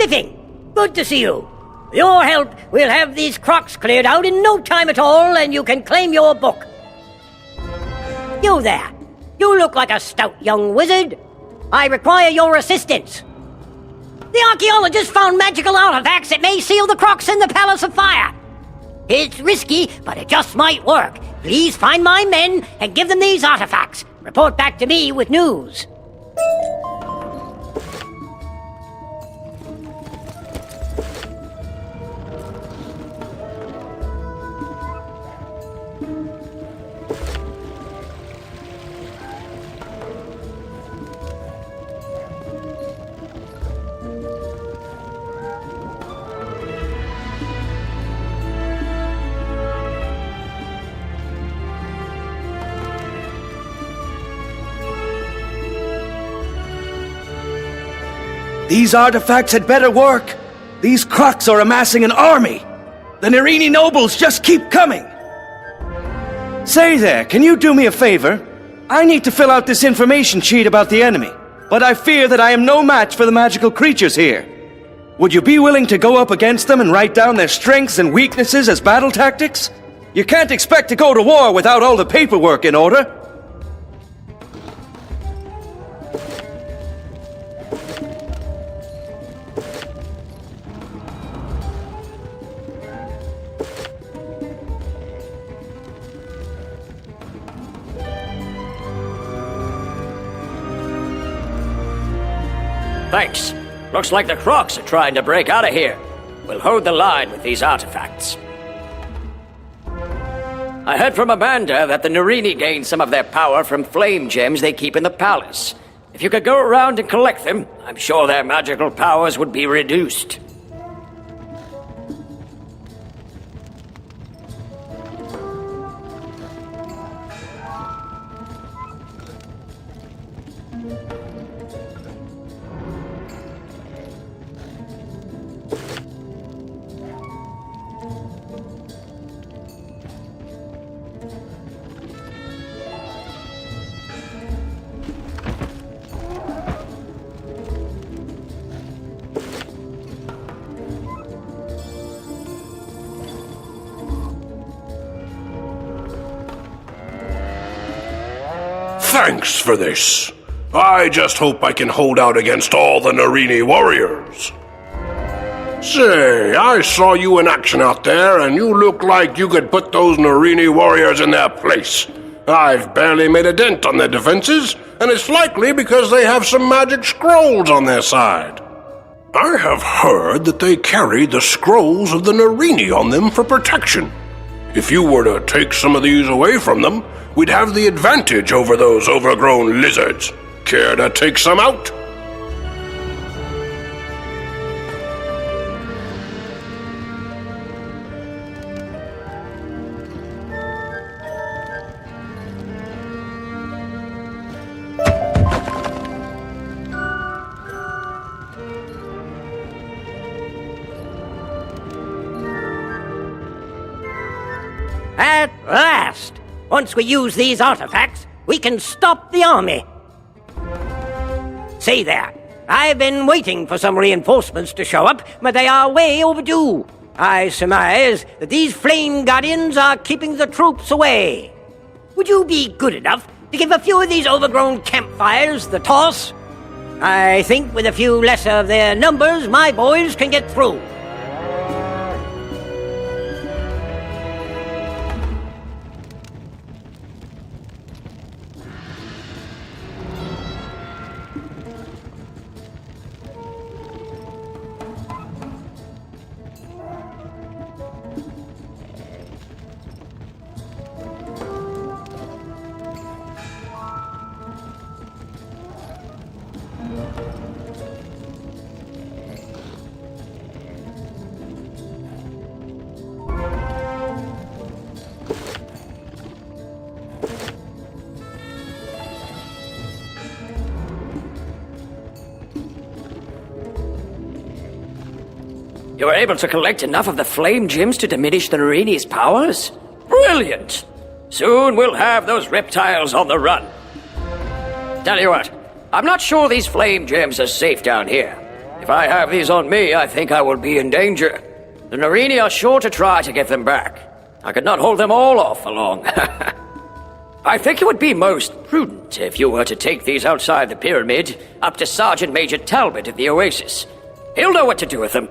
Spiffing! Good to see you. With your help, we'll have these crocs cleared out in no time at all, and you can claim your book. You there. You look like a stout young wizard. I require your assistance. The archaeologists found magical artifacts that may seal the crocs in the Palace of Fire. It's risky, but it just might work. Please find my men and give them these artifacts. Report back to me with news. These artifacts had better work. These crocs are amassing an army. The Narini nobles just keep coming. Say there, can you do me a favor? I need to fill out this information sheet about the enemy, but I fear that I am no match for the magical creatures here. Would you be willing to go up against them and write down their strengths and weaknesses as battle tactics? You can't expect to go to war without all the paperwork in order. Thanks. Looks like the crocs are trying to break out of here. We'll hold the line with these artifacts. I heard from Amanda that the Narini gained some of their power from flame gems they keep in the palace. If you could go around and collect them, I'm sure their magical powers would be reduced. Thanks for this. I just hope I can hold out against all the Narini warriors. Say, I saw you in action out there, and you look like you could put those Narini warriors in their place. I've barely made a dent on their defenses, and it's likely because they have some magic scrolls on their side. I have heard that they carry the scrolls of the Narini on them for protection. If you were to take some of these away from them, we'd have the advantage over those overgrown lizards. Care to take some out? At last! Once we use these artifacts, we can stop the army. Say there, I've been waiting for some reinforcements to show up, but they are way overdue. I surmise that these flame guardians are keeping the troops away. Would you be good enough to give a few of these overgrown campfires the toss? I think with a few less of their numbers, my boys can get through. You were able to collect enough of the flame gems to diminish the Narini's powers? Brilliant! Soon we'll have those reptiles on the run. Tell you what, I'm not sure these flame gems are safe down here. If I have these on me, I think I will be in danger. The Narini are sure to try to get them back. I could not hold them all off for long. I think it would be most prudent if you were to take these outside the pyramid up to Sergeant Major Talbot at the Oasis. He'll know what to do with them.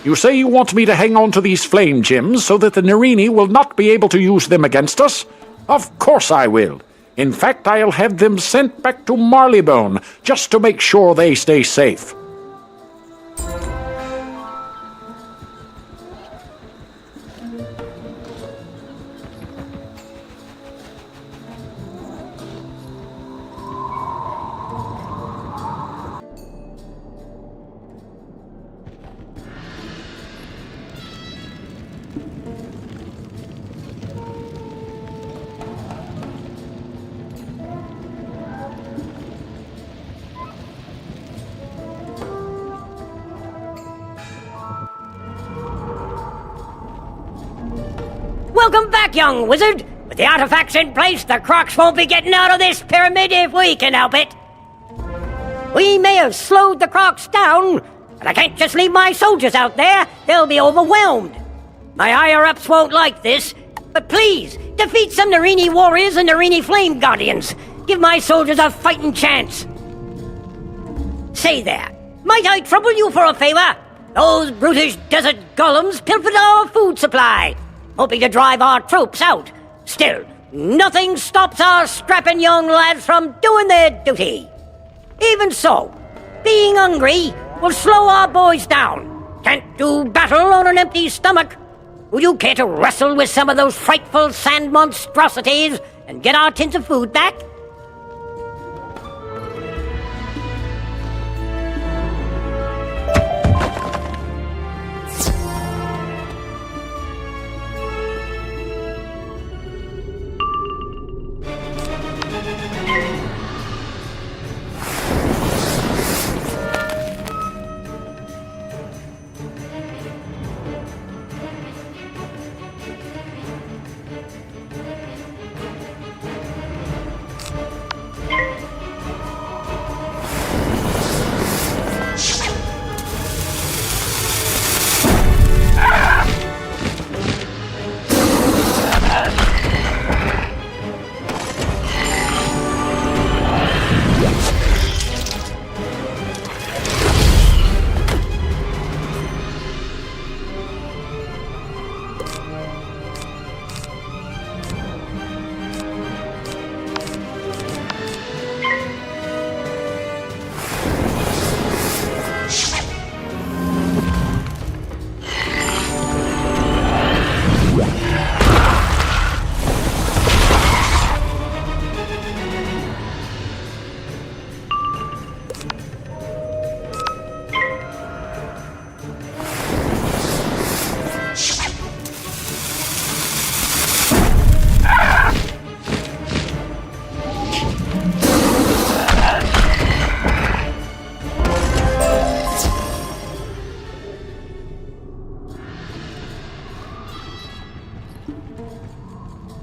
You say you want me to hang on to these flame gems so that the Narini will not be able to use them against us? Of course I will. In fact, I'll have them sent back to Marleybone, just to make sure they stay safe. Welcome back, young wizard. With the artifacts in place, the Crocs won't be getting out of this pyramid if we can help it. We may have slowed the Crocs down, but I can't just leave my soldiers out there. They'll be overwhelmed. My higher-ups won't like this, but please, defeat some Narini warriors and Narini flame guardians. Give my soldiers a fighting chance. Say there, might I trouble you for a favor? Those brutish desert golems pilfered our food supply, hoping to drive our troops out. Still, nothing stops our strapping young lads from doing their duty. Even so, being hungry will slow our boys down. Can't do battle on an empty stomach. Would you care to wrestle with some of those frightful sand monstrosities and get our tins of food back?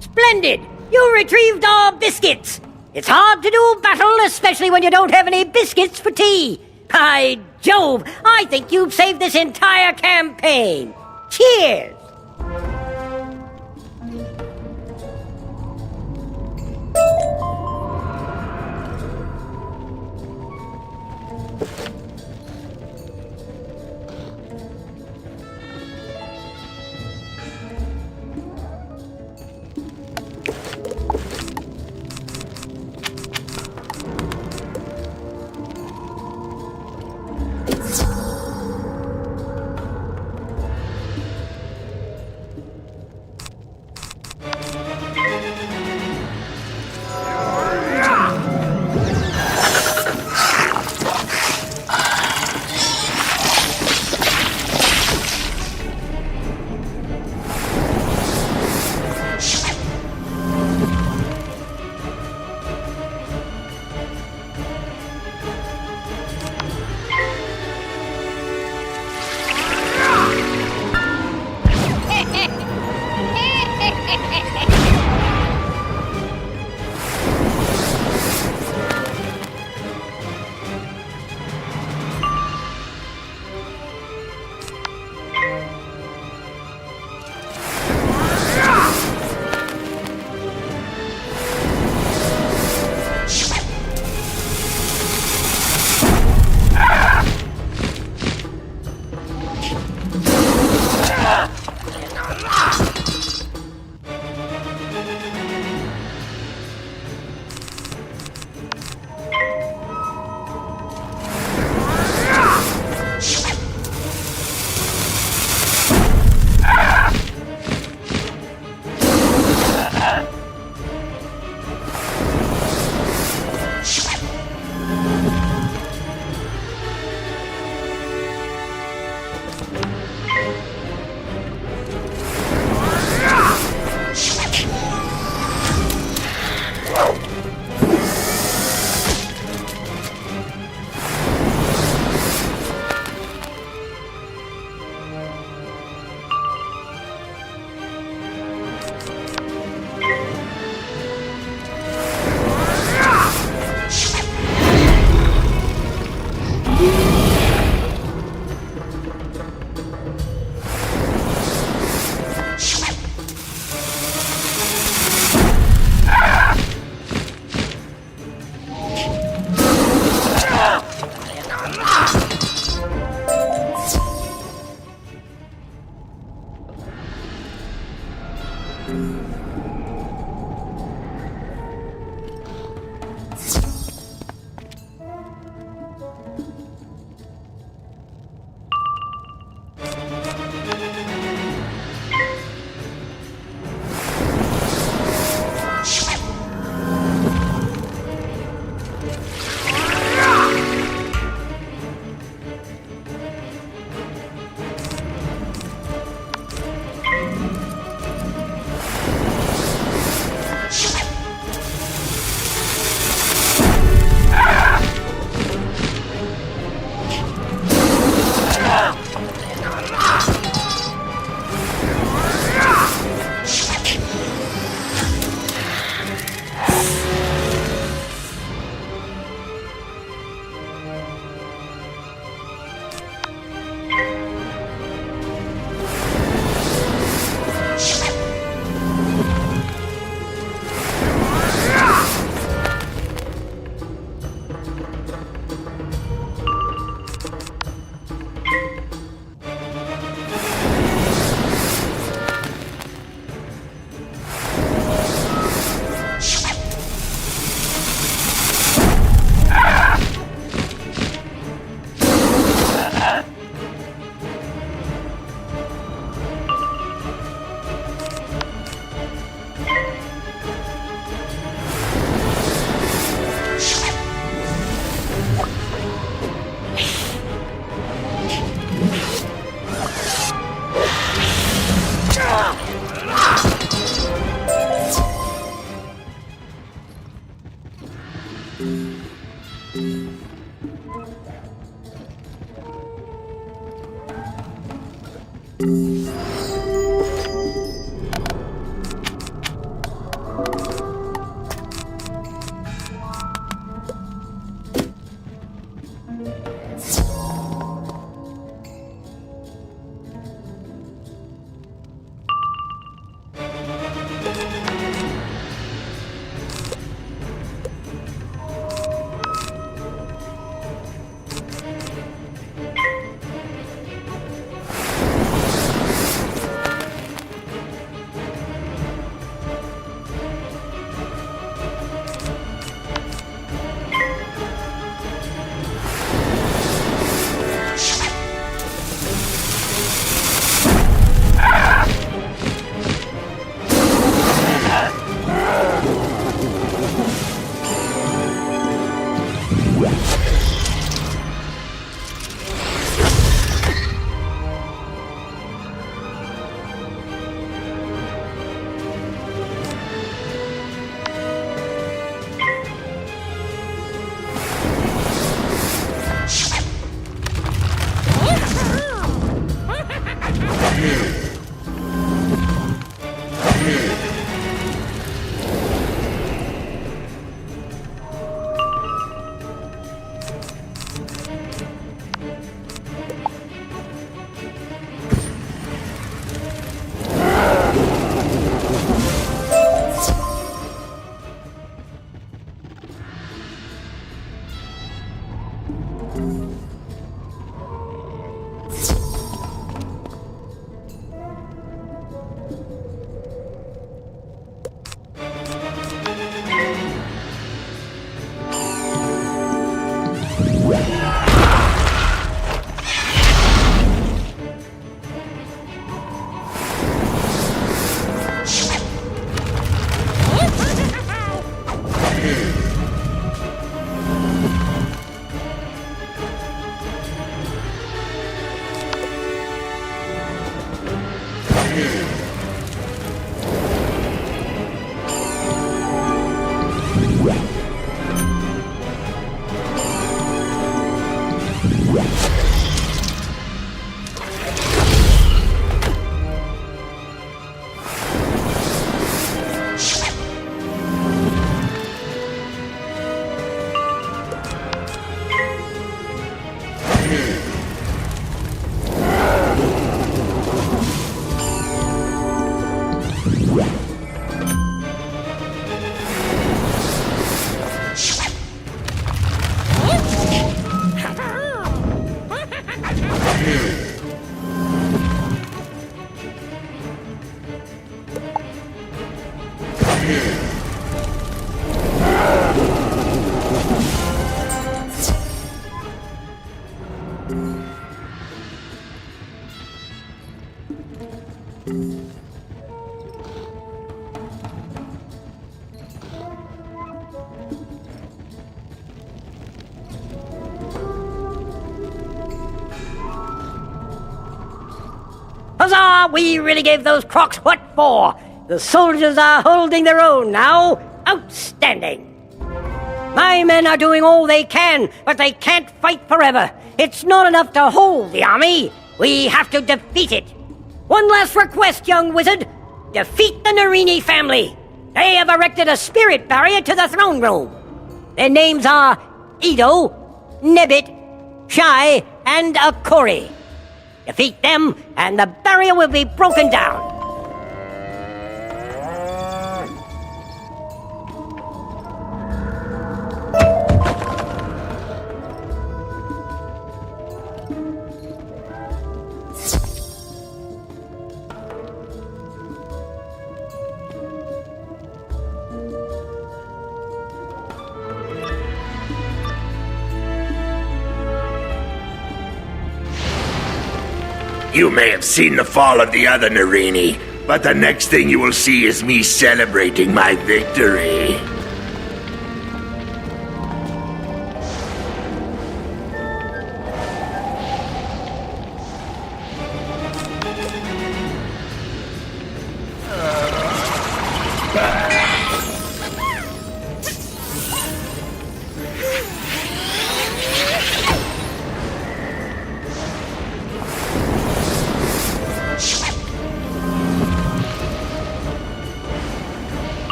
Splendid! You retrieved our biscuits! It's hard to do battle, especially when you don't have any biscuits for tea. By Jove, I think you've saved this entire campaign. Cheers! Huzzah! We really gave those crocs what for. The soldiers are holding their own now. Outstanding. My men are doing all they can, but they can't fight forever. It's not enough to hold the army. We have to defeat it. One last request, young wizard. Defeat the Narini family. They have erected a spirit barrier to the throne room. Their names are Edo, Nebbit, Shai, and Akori. Defeat them, and the barrier will be broken down. You may have seen the fall of the other Narini, but the next thing you will see is me celebrating my victory.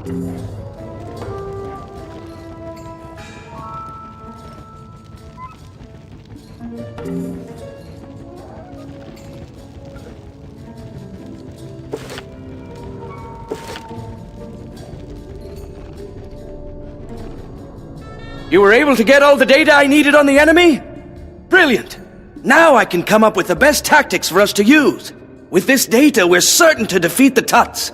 You were able to get all the data I needed on the enemy? Brilliant! Now I can come up with the best tactics for us to use. With this data, we're certain to defeat the Tuts.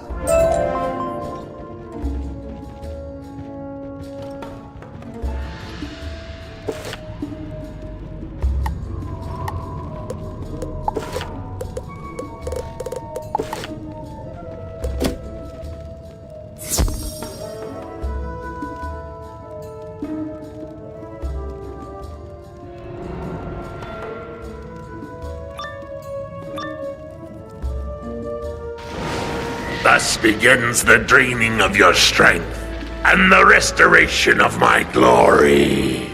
Thus begins the draining of your strength and the restoration of my glory.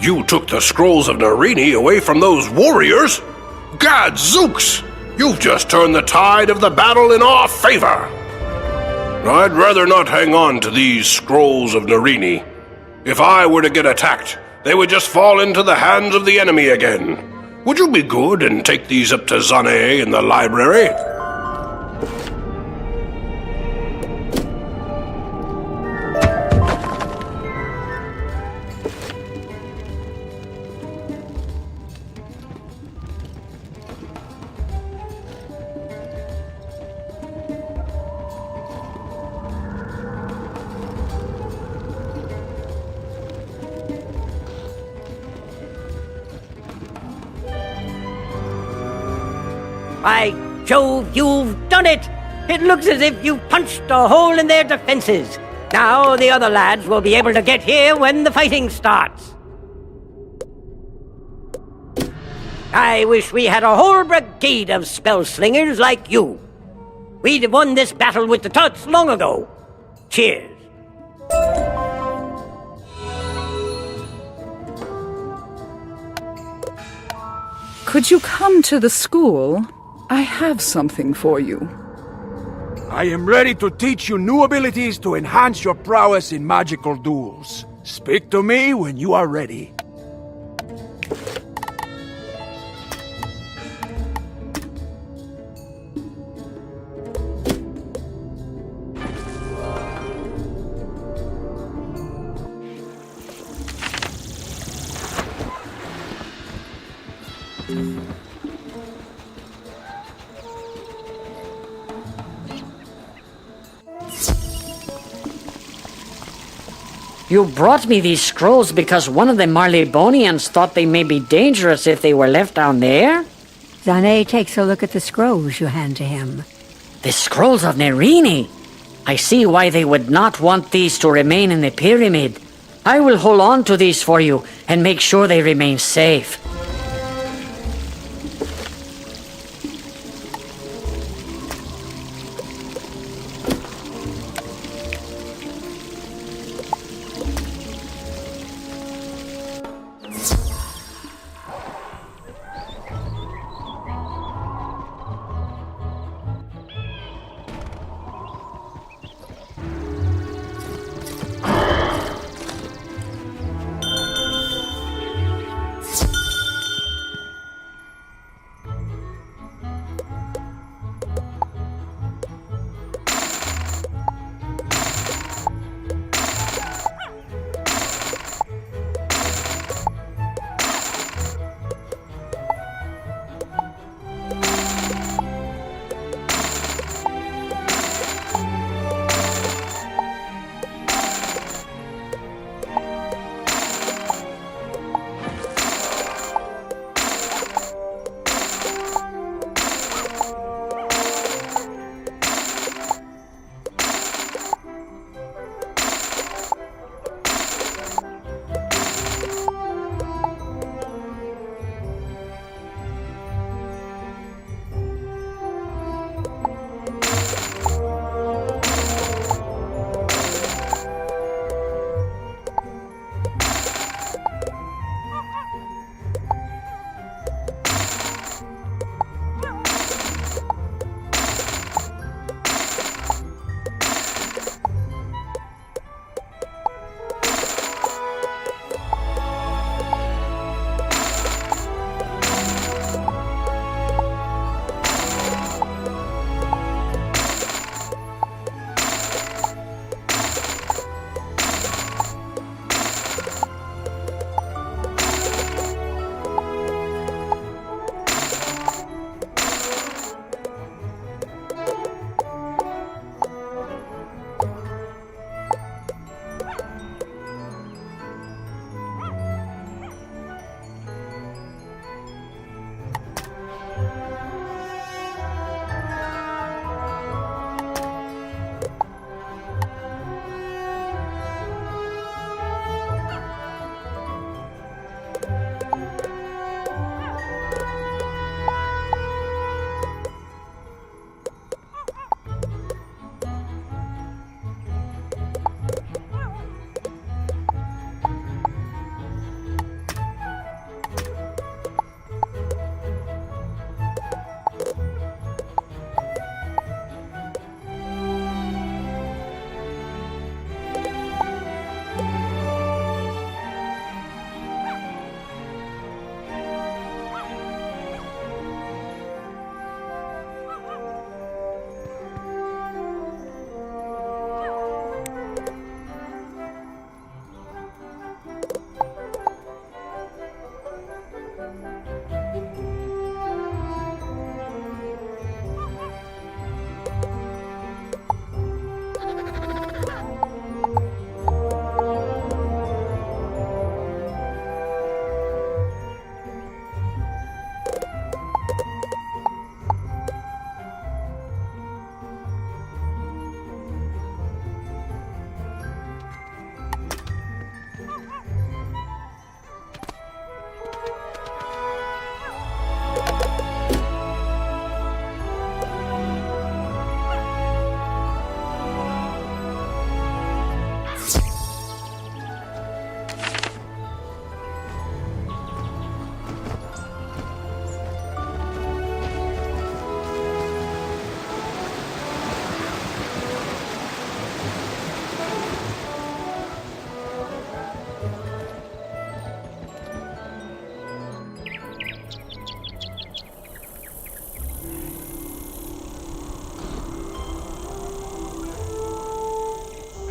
You took the scrolls of Narini away from those warriors? Gadzooks! You've just turned the tide of the battle in our favor! I'd rather not hang on to these scrolls of Narini. If I were to get attacked, they would just fall into the hands of the enemy again. Would you be good and take these up to Zane in the library? By Jove, you've done it! It looks as if you've punched a hole in their defenses. Now the other lads will be able to get here when the fighting starts. I wish we had a whole brigade of spell slingers like you. We'd have won this battle with the Tots long ago. Cheers. Could you come to the school? I have something for you. I am ready to teach you new abilities to enhance your prowess in magical duels. Speak to me when you are ready. You brought me these scrolls because one of the Marleybonians thought they may be dangerous if they were left down there? Zane takes a look at the scrolls you hand to him. The scrolls of Narini! I see why they would not want these to remain in the pyramid. I will hold on to these for you and make sure they remain safe.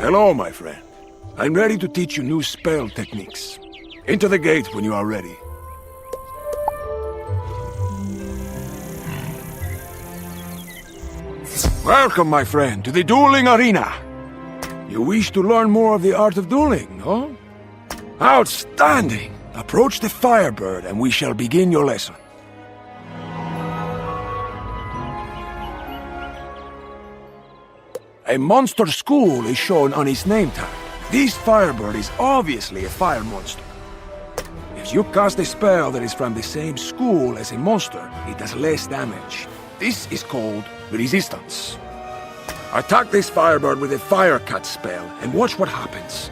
Hello, my friend. I'm ready to teach you new spell techniques. Into the gate when you are ready. Welcome, my friend, to the dueling arena. You wish to learn more of the art of dueling, no? Outstanding! Approach the Firebird and we shall begin your lesson. A monster school is shown on his name tag. This Firebird is obviously a fire monster. If you cast a spell that is from the same school as a monster, it does less damage. This is called resistance. Attack this Firebird with a Fire Cut spell and watch what happens.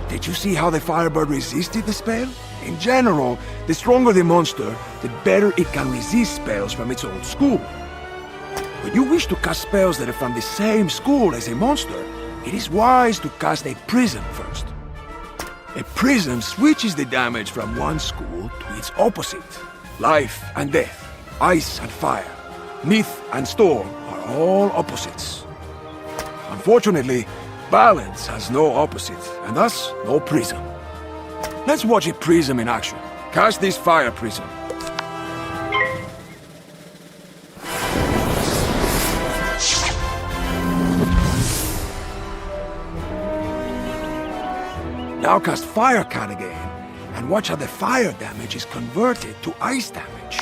Did you see how the Firebird resisted the spell? In general, the stronger the monster, the better it can resist spells from its old school. When you wish to cast spells that are from the same school as a monster, it is wise to cast a prism first. A prism switches the damage from one school to its opposite. Life and death, ice and fire, myth and storm are all opposites. Unfortunately, balance has no opposite, and thus no prism. Let's watch a prism in action. Cast this fire prism. Now cast Fire Cut again, and watch how the fire damage is converted to ice damage.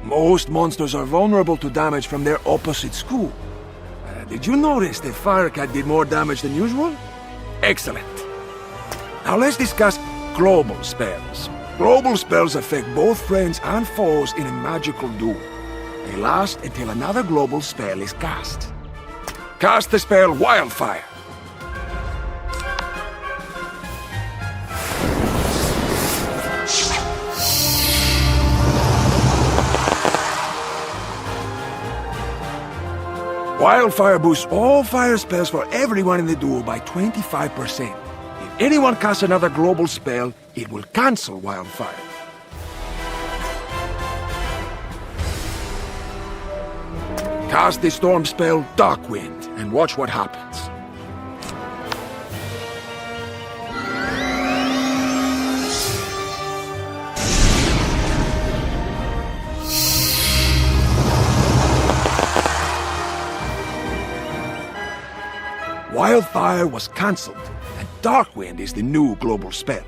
Most monsters are vulnerable to damage from their opposite school. Did you notice that Fire Cut did more damage than usual? Excellent. Now let's discuss global spells. Global spells affect both friends and foes in a magical duel. They last until another global spell is cast. Cast the spell Wildfire. Wildfire boosts all fire spells for everyone in the duel by 25%. If anyone casts another global spell, it will cancel Wildfire. Cast the storm spell Dark Wind and watch what happens. Wildfire was cancelled, and Dark Wind is the new global spell.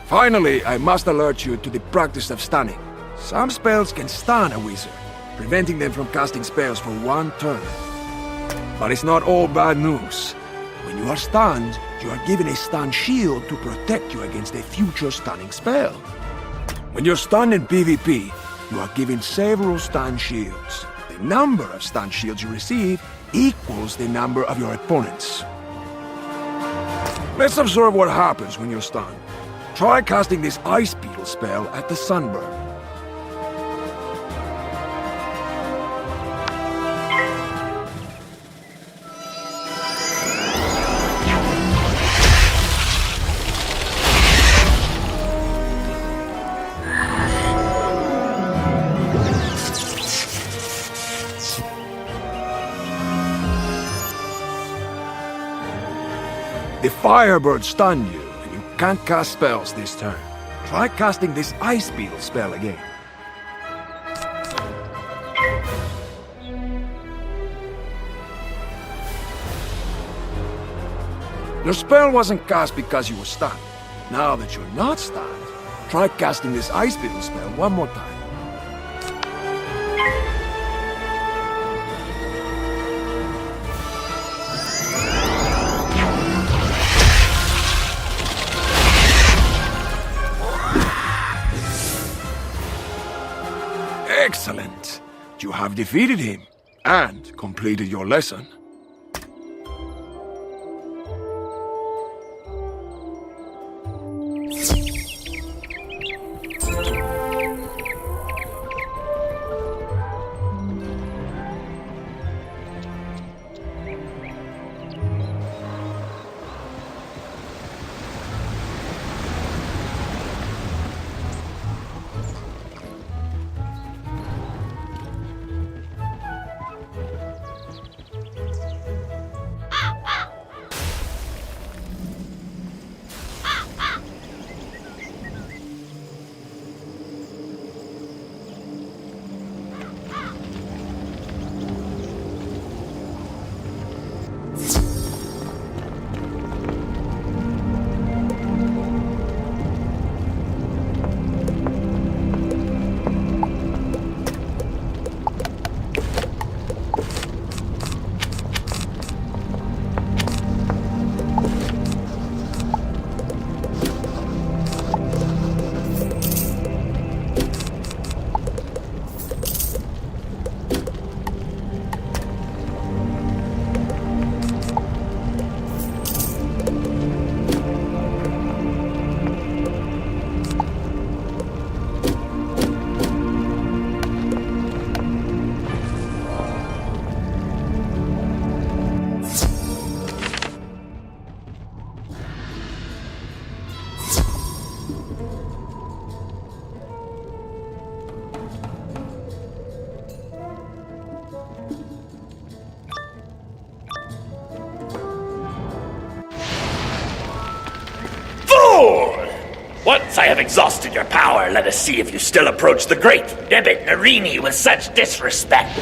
Finally, I must alert you to the practice of stunning. Some spells can stun a wizard, preventing them from casting spells for one turn. But it's not all bad news. When you are stunned, you are given a stun shield to protect you against a future stunning spell. When you're stunned in PvP, you are given several stun shields. The number of stun shields you receive equals the number of your opponents. Let's observe what happens when you're stunned. Try casting this Ice Beetle spell at the Sunburn. The Firebird stunned you, and you can't cast spells this turn. Try casting this Ice Beetle spell again. Your spell wasn't cast because you were stunned. Now that you're not stunned, try casting this Ice Beetle spell one more time. Excellent! You have defeated him, and completed your lesson. Once I have exhausted your power, let us see if you still approach the great Debit Narini with such disrespect.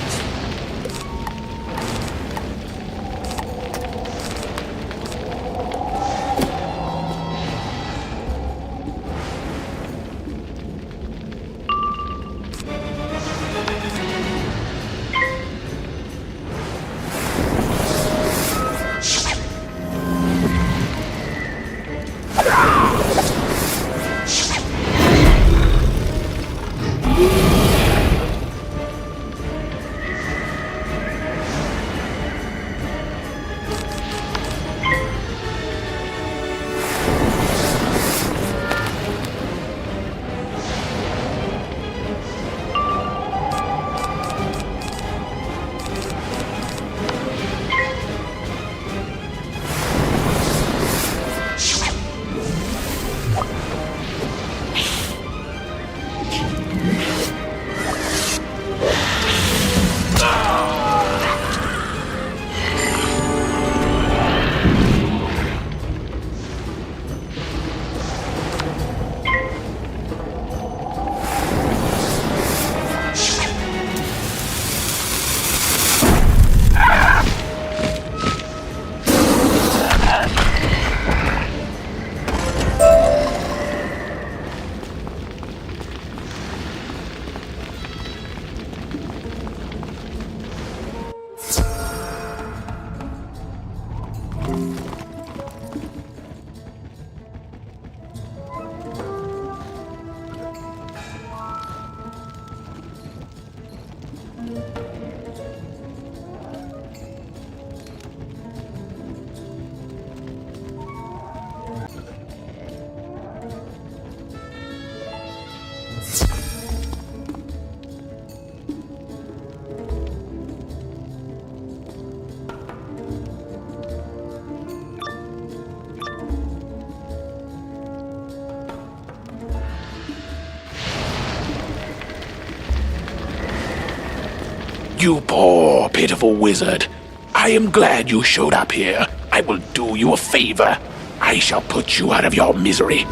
You poor, pitiful wizard. I am glad you showed up here. I will do you a favor. I shall put you out of your misery.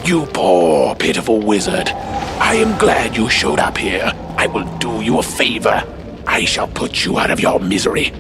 You poor, pitiful wizard. I am glad you showed up here. I will do you a favor. I shall put you out of your misery.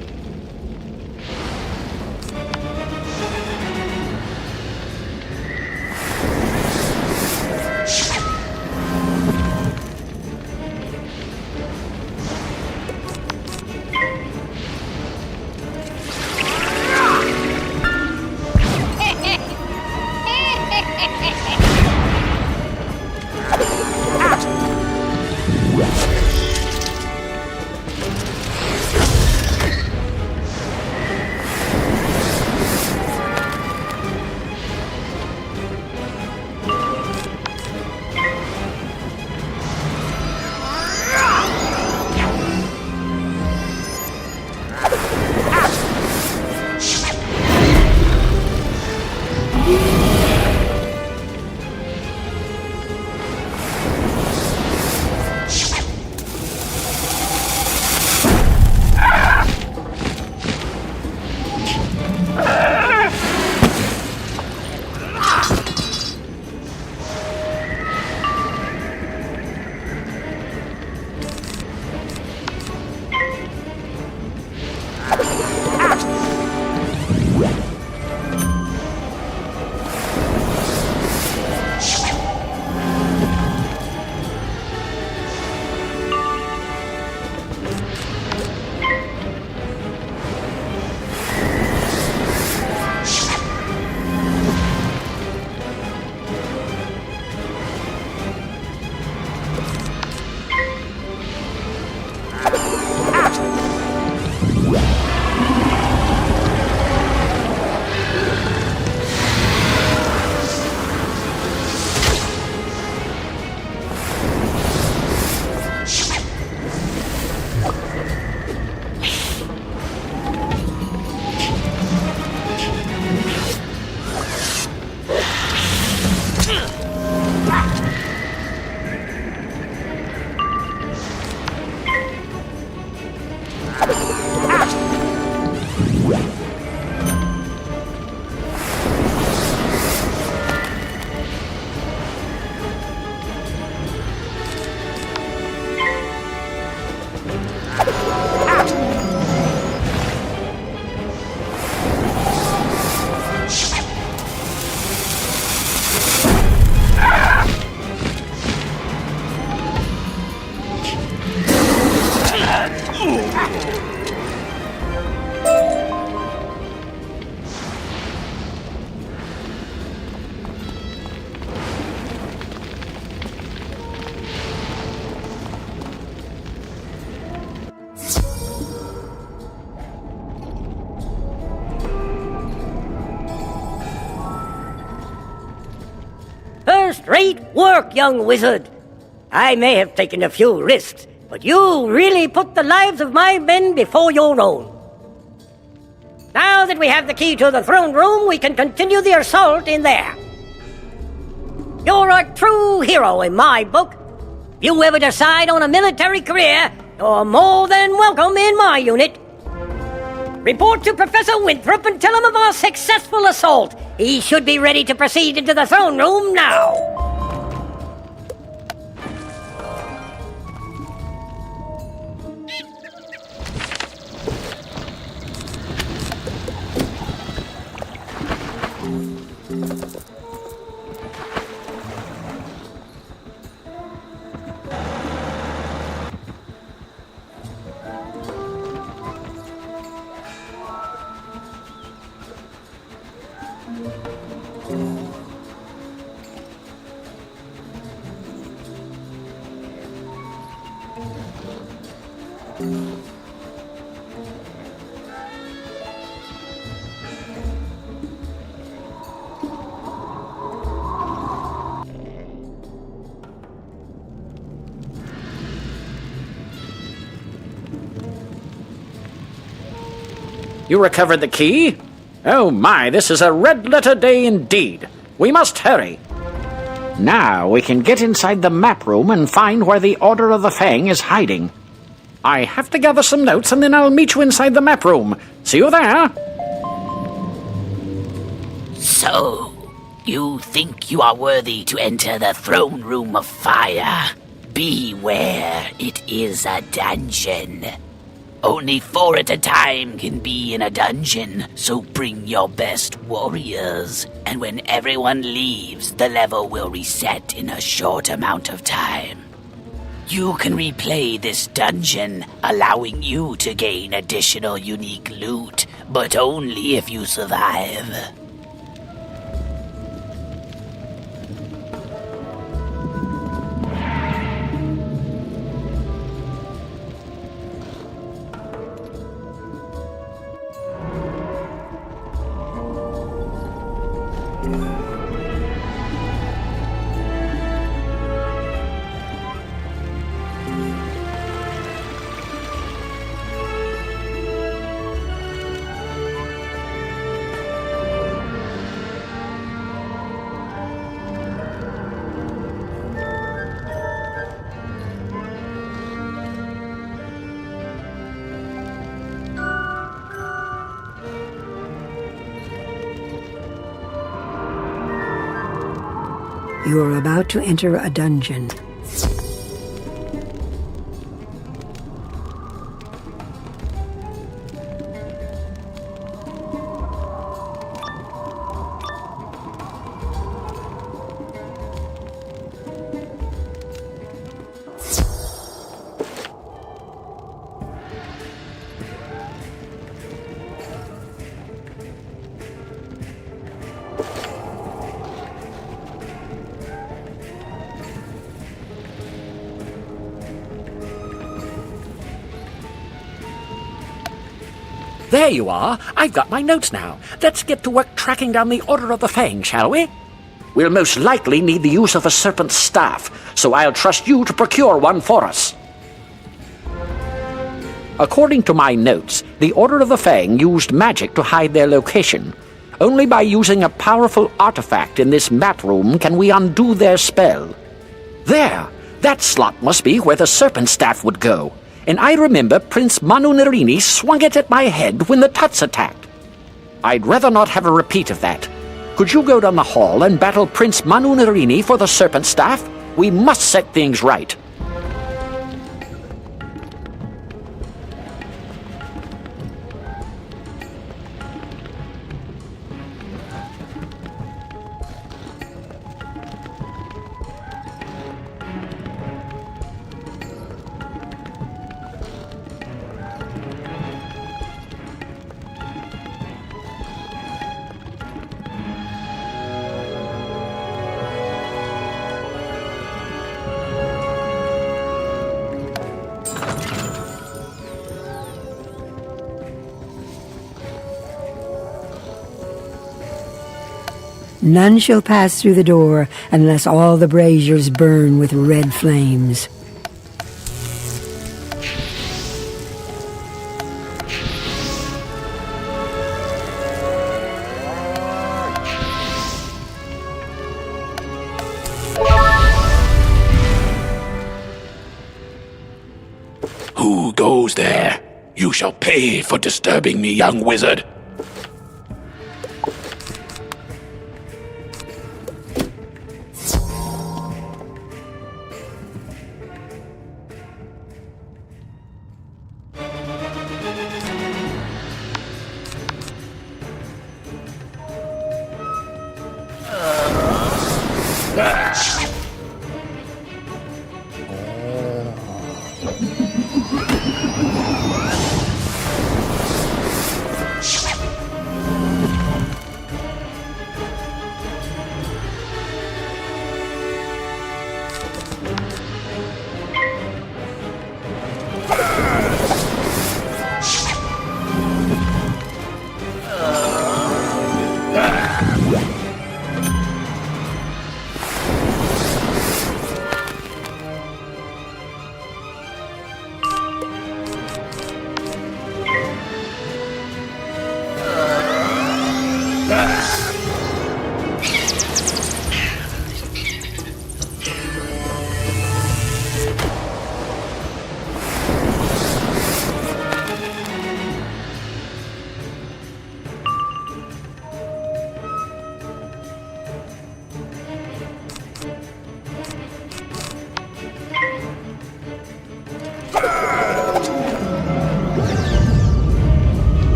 First-rate work, young wizard. I may have taken a few risks, but you really put the lives of my men before your own. Now that we have the key to the throne room, we can continue the assault in there. You're a true hero in my book. If you ever decide on a military career, you're more than welcome in my unit. Report to Professor Winthrop and tell him of our successful assault. He should be ready to proceed into the throne room now. You recovered the key? Oh my, this is a red-letter day indeed. We must hurry. Now we can get inside the map room and find where the Order of the Fang is hiding. I have to gather some notes and then I'll meet you inside the map room. See you there. So, you think you are worthy to enter the throne room of fire? Beware, it is a dungeon. Only 4 at a time can be in a dungeon, so bring your best warriors. And when everyone leaves, the level will reset in a short amount of time. You can replay this dungeon, allowing you to gain additional unique loot, but only if you survive. You are about to enter a dungeon. There you are. I've got my notes now. Let's get to work tracking down the Order of the Fang, shall we? We'll most likely need the use of a serpent's staff, so I'll trust you to procure one for us. According to my notes, the Order of the Fang used magic to hide their location. Only by using a powerful artifact in this map room can we undo their spell. There! That slot must be where the serpent staff would go. And I remember Prince Manu Nerini swung it at my head when the Tuts attacked. I'd rather not have a repeat of that. Could you go down the hall and battle Prince Manu Nerini for the serpent staff? We must set things right. None shall pass through the door unless all the braziers burn with red flames. Who goes there? You shall pay for disturbing me, young wizard.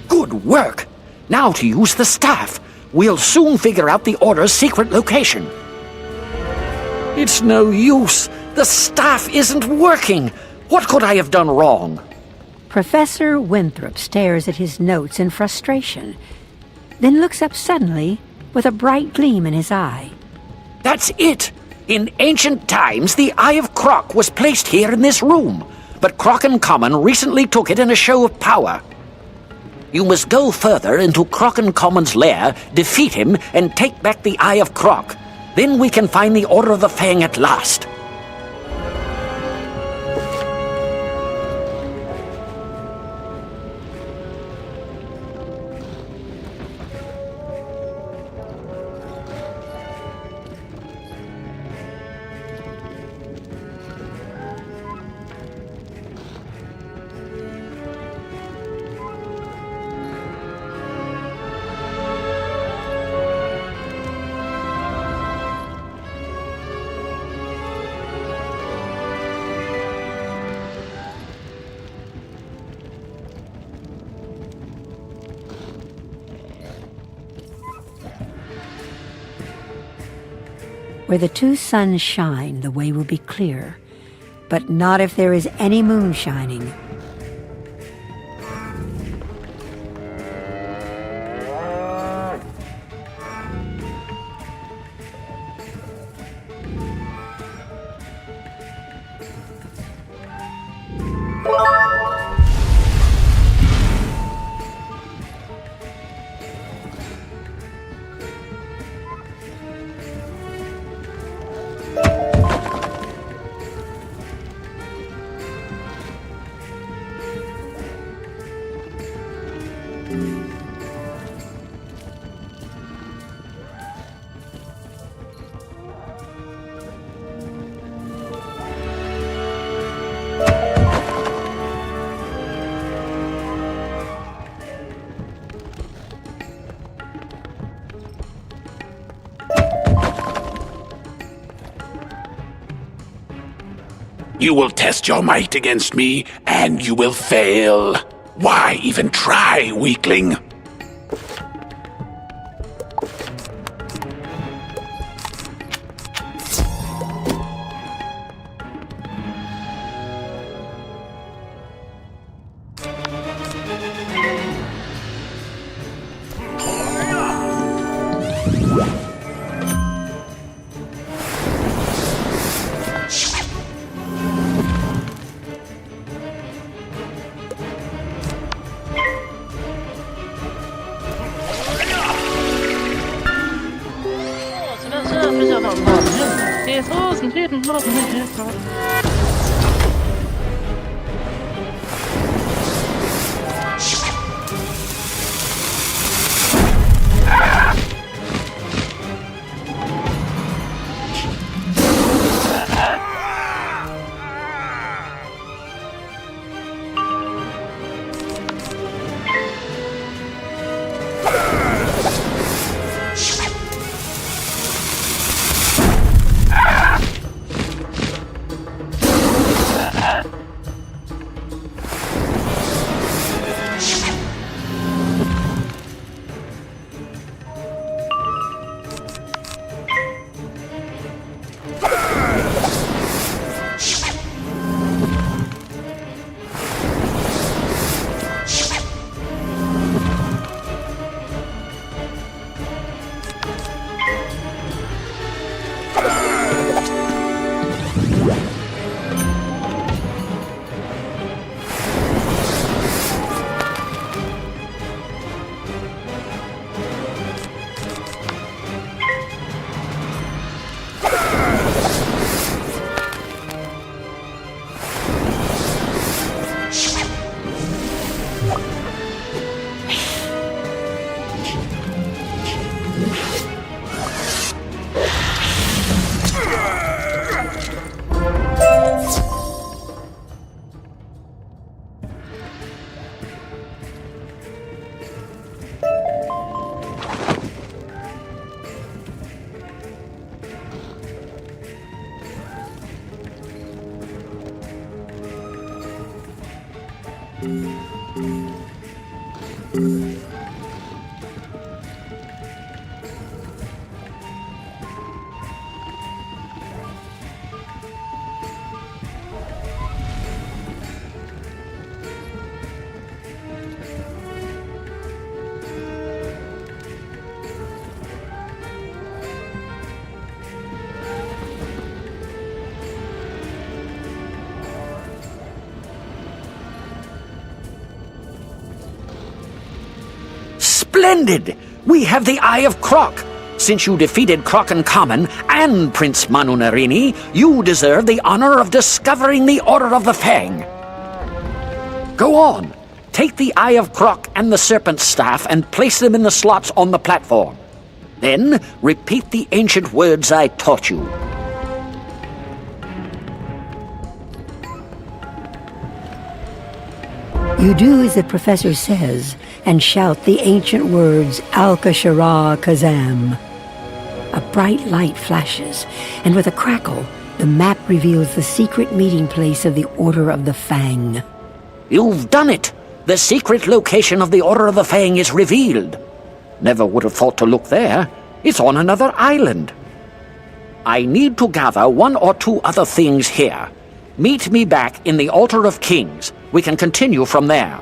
Good work! Now to use the staff. We'll soon figure out the Order's secret location. It's no use. The staff isn't working. What could I have done wrong? Professor Winthrop stares at his notes in frustration, then looks up suddenly with a bright gleam in his eye. That's it! In ancient times, the Eye of Krok was placed here in this room, but Krokotopia recently took it in a show of power. You must go further into Krokotop's lair, defeat him, and take back the Eye of Krok. Then we can find the Order of the Fang at last. Where the two suns shine, the way will be clear, but not if there is any moon shining. You will test your might against me, and you will fail. Why even try, weakling? Splendid! We have the Eye of Krok. Since you defeated Krokenkamen and Prince Manu Narini, you deserve the honor of discovering the Order of the Fang. Go on. Take the Eye of Krok and the Serpent Staff and place them in the slots on the platform. Then repeat the ancient words I taught you. You do as the professor says, and shout the ancient words, Al-Kashara Kazam. A bright light flashes, and with a crackle, the map reveals the secret meeting place of the Order of the Fang. You've done it! The secret location of the Order of the Fang is revealed. Never would have thought to look there. It's on another island. I need to gather one or two other things here. Meet me back in the Altar of Kings. We can continue from there.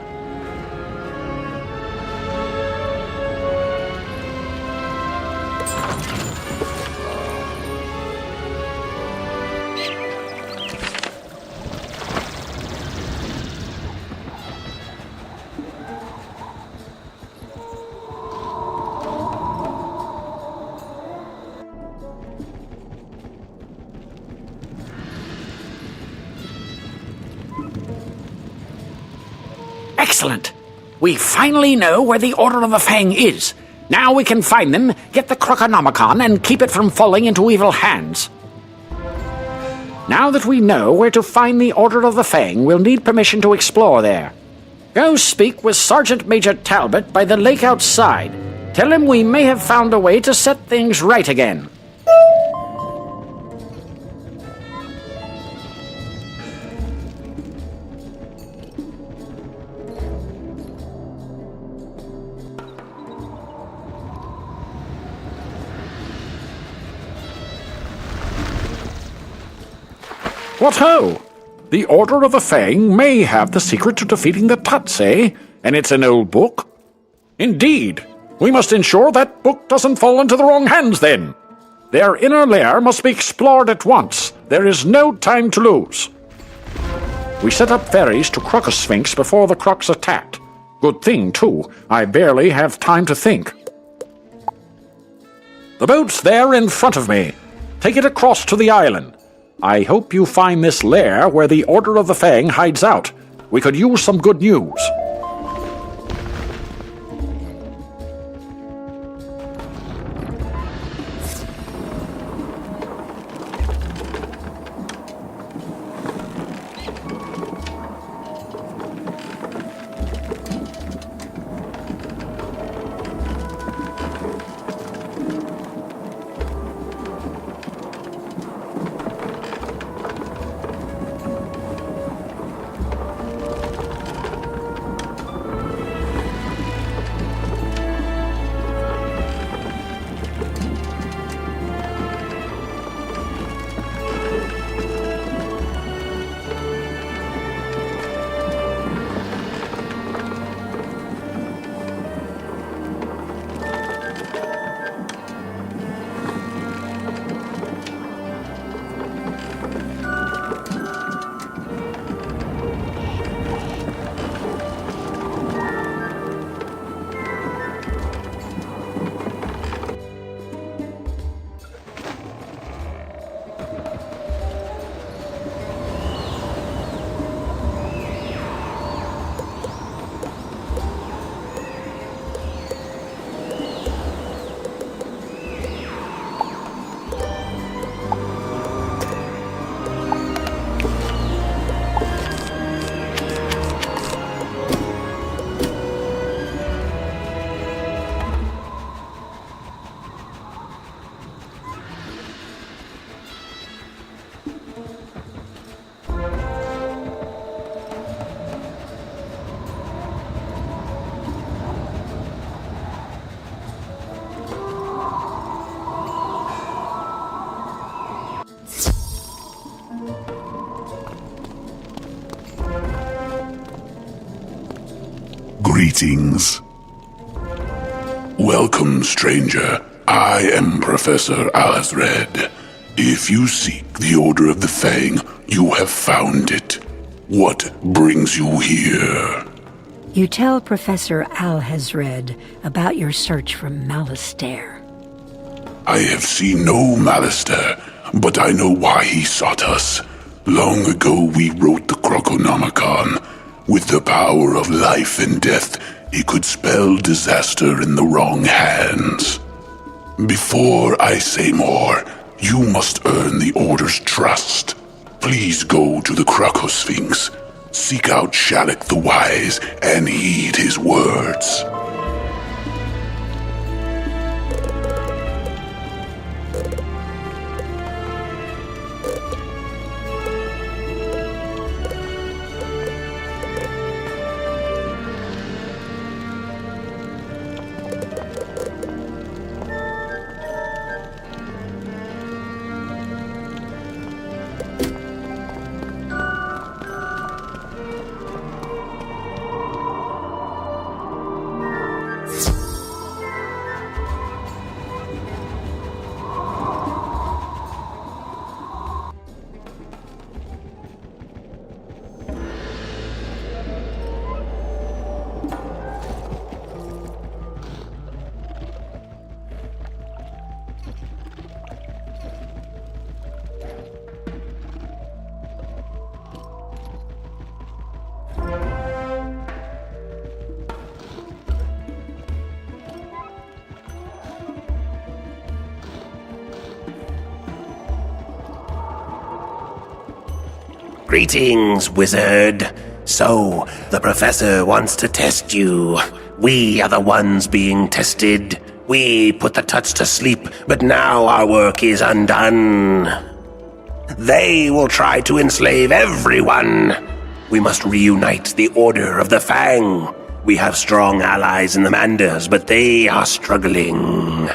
Excellent. We finally know where the Order of the Fang is. Now we can find them, get the Krokonomicon, and keep it from falling into evil hands. Now that we know where to find the Order of the Fang, we'll need permission to explore there. Go speak with Sergeant Major Talbot by the lake outside. Tell him we may have found a way to set things right again. What ho! The Order of the Fang may have the secret to defeating the Tuts, eh? And it's an old book? Indeed! We must ensure that book doesn't fall into the wrong hands, then. Their inner lair must be explored at once. There is no time to lose. We set up ferries to Krokosphinx before the Kroks attacked. Good thing, too. I barely have time to think. The boat's there in front of me. Take it across to the island. I hope you find this lair where the Order of the Fang hides out. We could use some good news. Greetings. Welcome, stranger. I am Professor Alazred. If you seek the Order of the Fang, you have found it. What brings you here? You tell Professor Alhazred about your search for Malistaire. I have seen no Malistaire, but I know why he sought us. Long ago we wrote the Krokonomicon. With the power of life and death, it could spell disaster in the wrong hands. Before I say more, you must earn the Order's trust. Please go to the Krokosphinx, seek out Shalak the Wise, and heed his words. Greetings, wizard. So, the professor wants to test you. We are the ones being tested. We put the Tuts to sleep, but now our work is undone. They will try to enslave everyone. We must reunite the Order of the Fang. We have strong allies in the Manders, but they are struggling.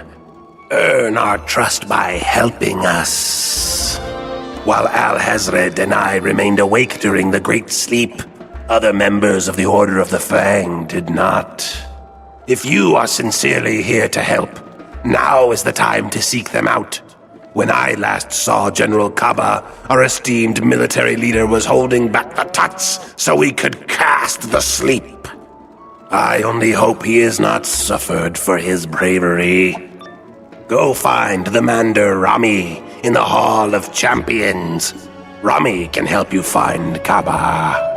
Earn our trust by helping us. While Al-Hazred and I remained awake during the Great Sleep, other members of the Order of the Fang did not. If you are sincerely here to help, now is the time to seek them out. When I last saw General Kaba, our esteemed military leader was holding back the Tuts so we could cast the sleep. I only hope he has not suffered for his bravery. Go find the Mander Rami in the Hall of Champions. Rami can help you find Kaba.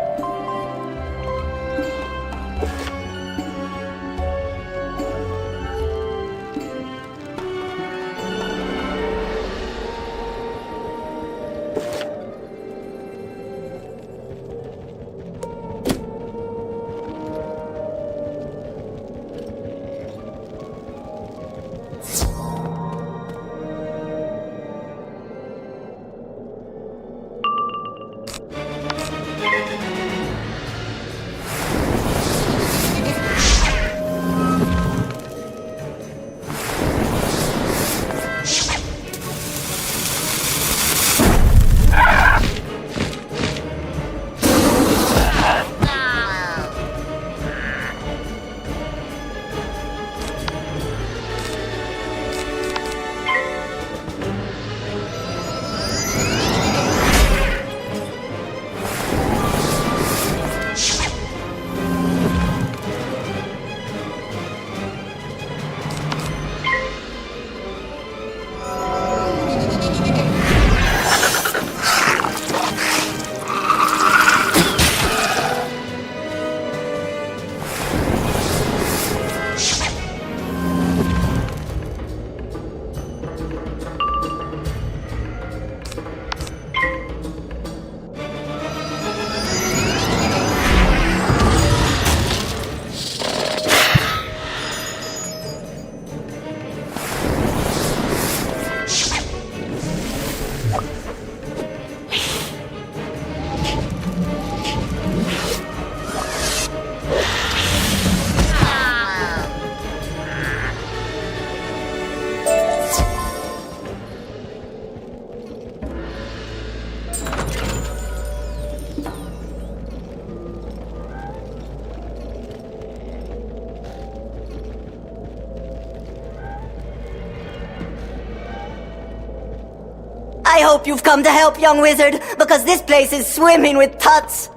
I hope you've come to help, young wizard, because this place is swimming with Tuts.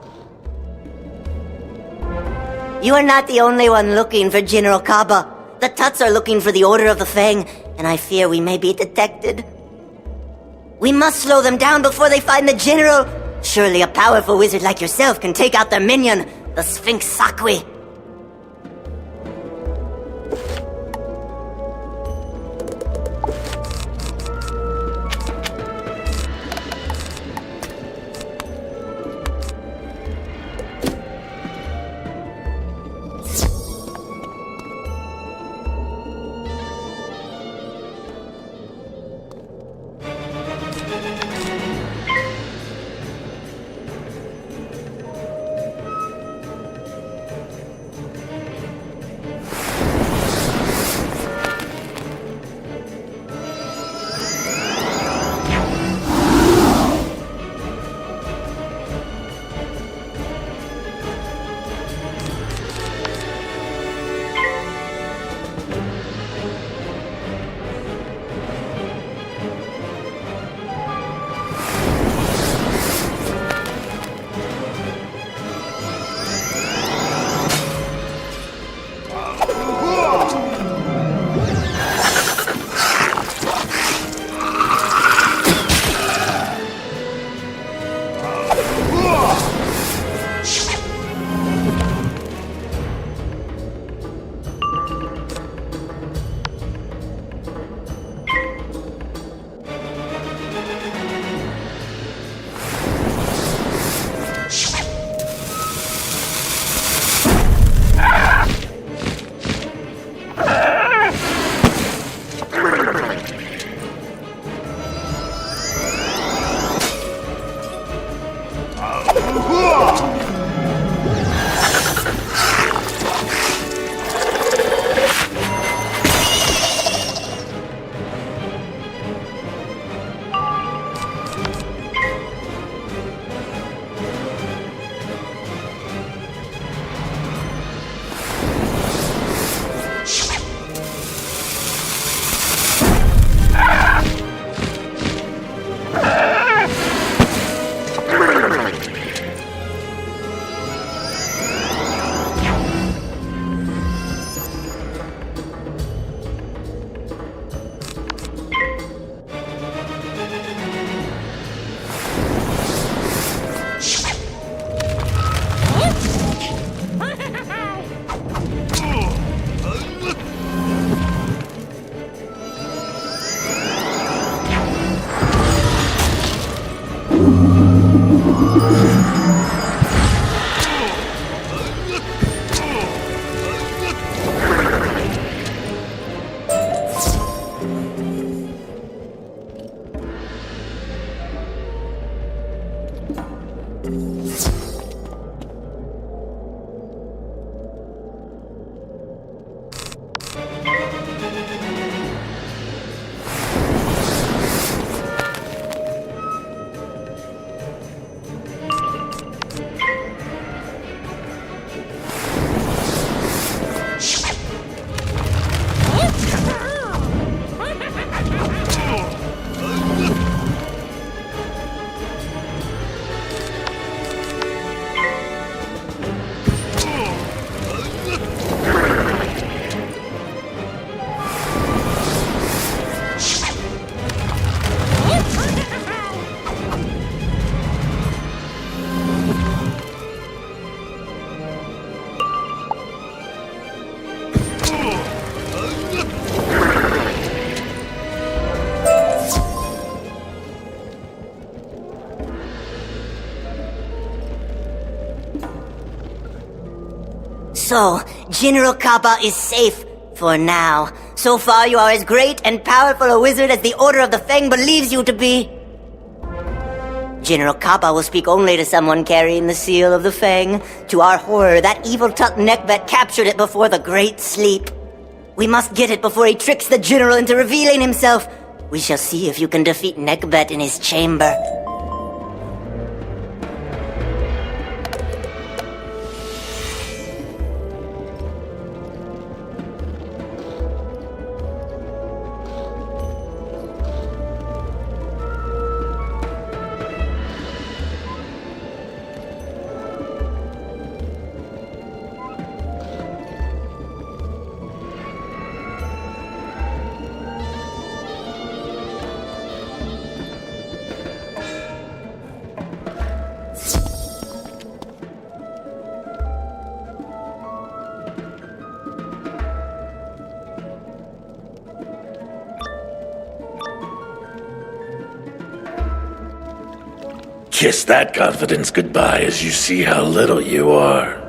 You are not the only one looking for General Kaba. The Tuts are looking for the Order of the Fang, and I fear we may be detected. We must slow them down before they find the General. Surely a powerful wizard like yourself can take out their minion, the Sphinx Sakwi. So, General Kappa is safe for now. So far, you are as great and powerful a wizard as the Order of the Fang believes you to be. General Kappa will speak only to someone carrying the seal of the Fang. To our horror, that evil Tut Neckbet captured it before the Great Sleep. We must get it before he tricks the General into revealing himself. We shall see if you can defeat Neckbet in his chamber. Kiss that confidence goodbye as you see how little you are.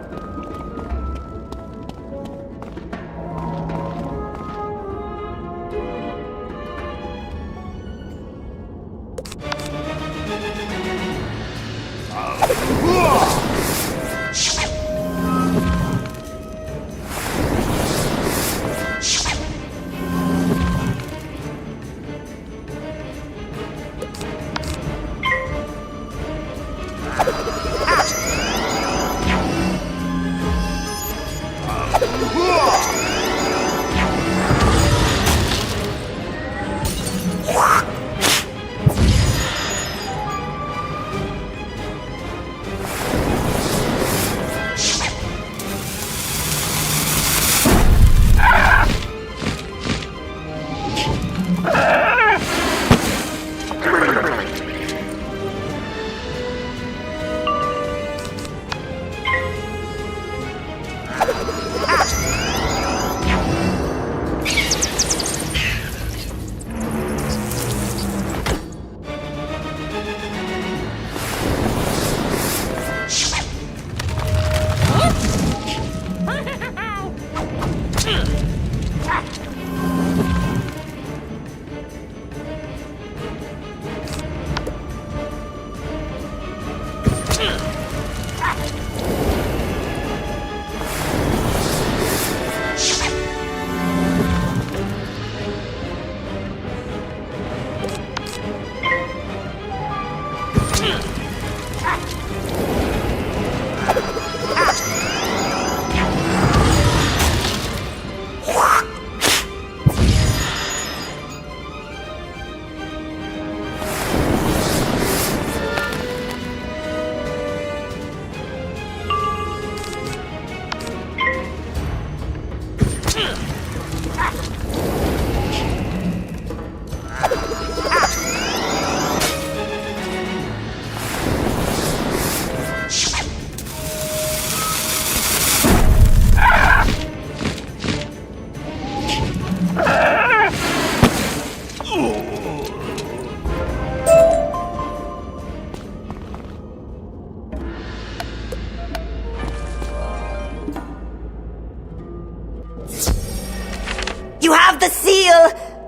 You have the seal!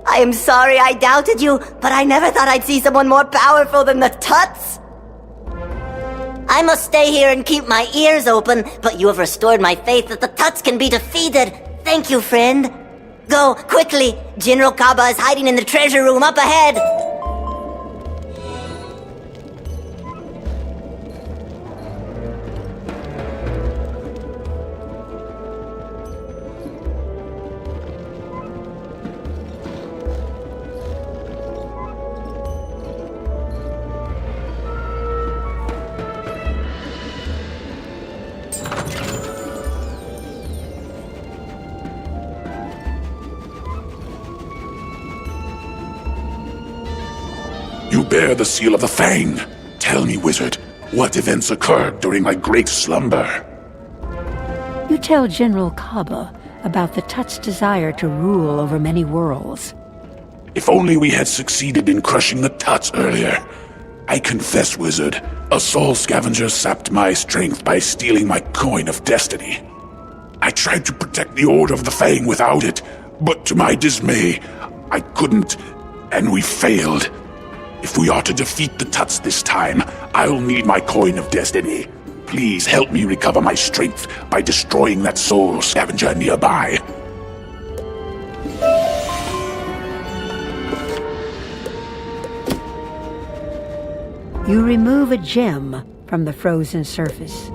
I am sorry I doubted you, but I never thought I'd see someone more powerful than the Tuts! I must stay here and keep my ears open, but you have restored my faith that the Tuts can be defeated. Thank you, friend. Go, quickly! General Kaba is hiding in the treasure room up ahead! You bear the seal of the Fang. Tell me, wizard, what events occurred during my great slumber? You tell General Kaba about the Tut's desire to rule over many worlds. If only we had succeeded in crushing the Tuts earlier. I confess, wizard, a soul scavenger sapped my strength by stealing my coin of destiny. I tried to protect the Order of the Fang without it, but to my dismay, I couldn't, and we failed. If we are to defeat the Tuts this time, I'll need my coin of destiny. Please help me recover my strength by destroying that soul scavenger nearby. You remove a gem from the frozen surface.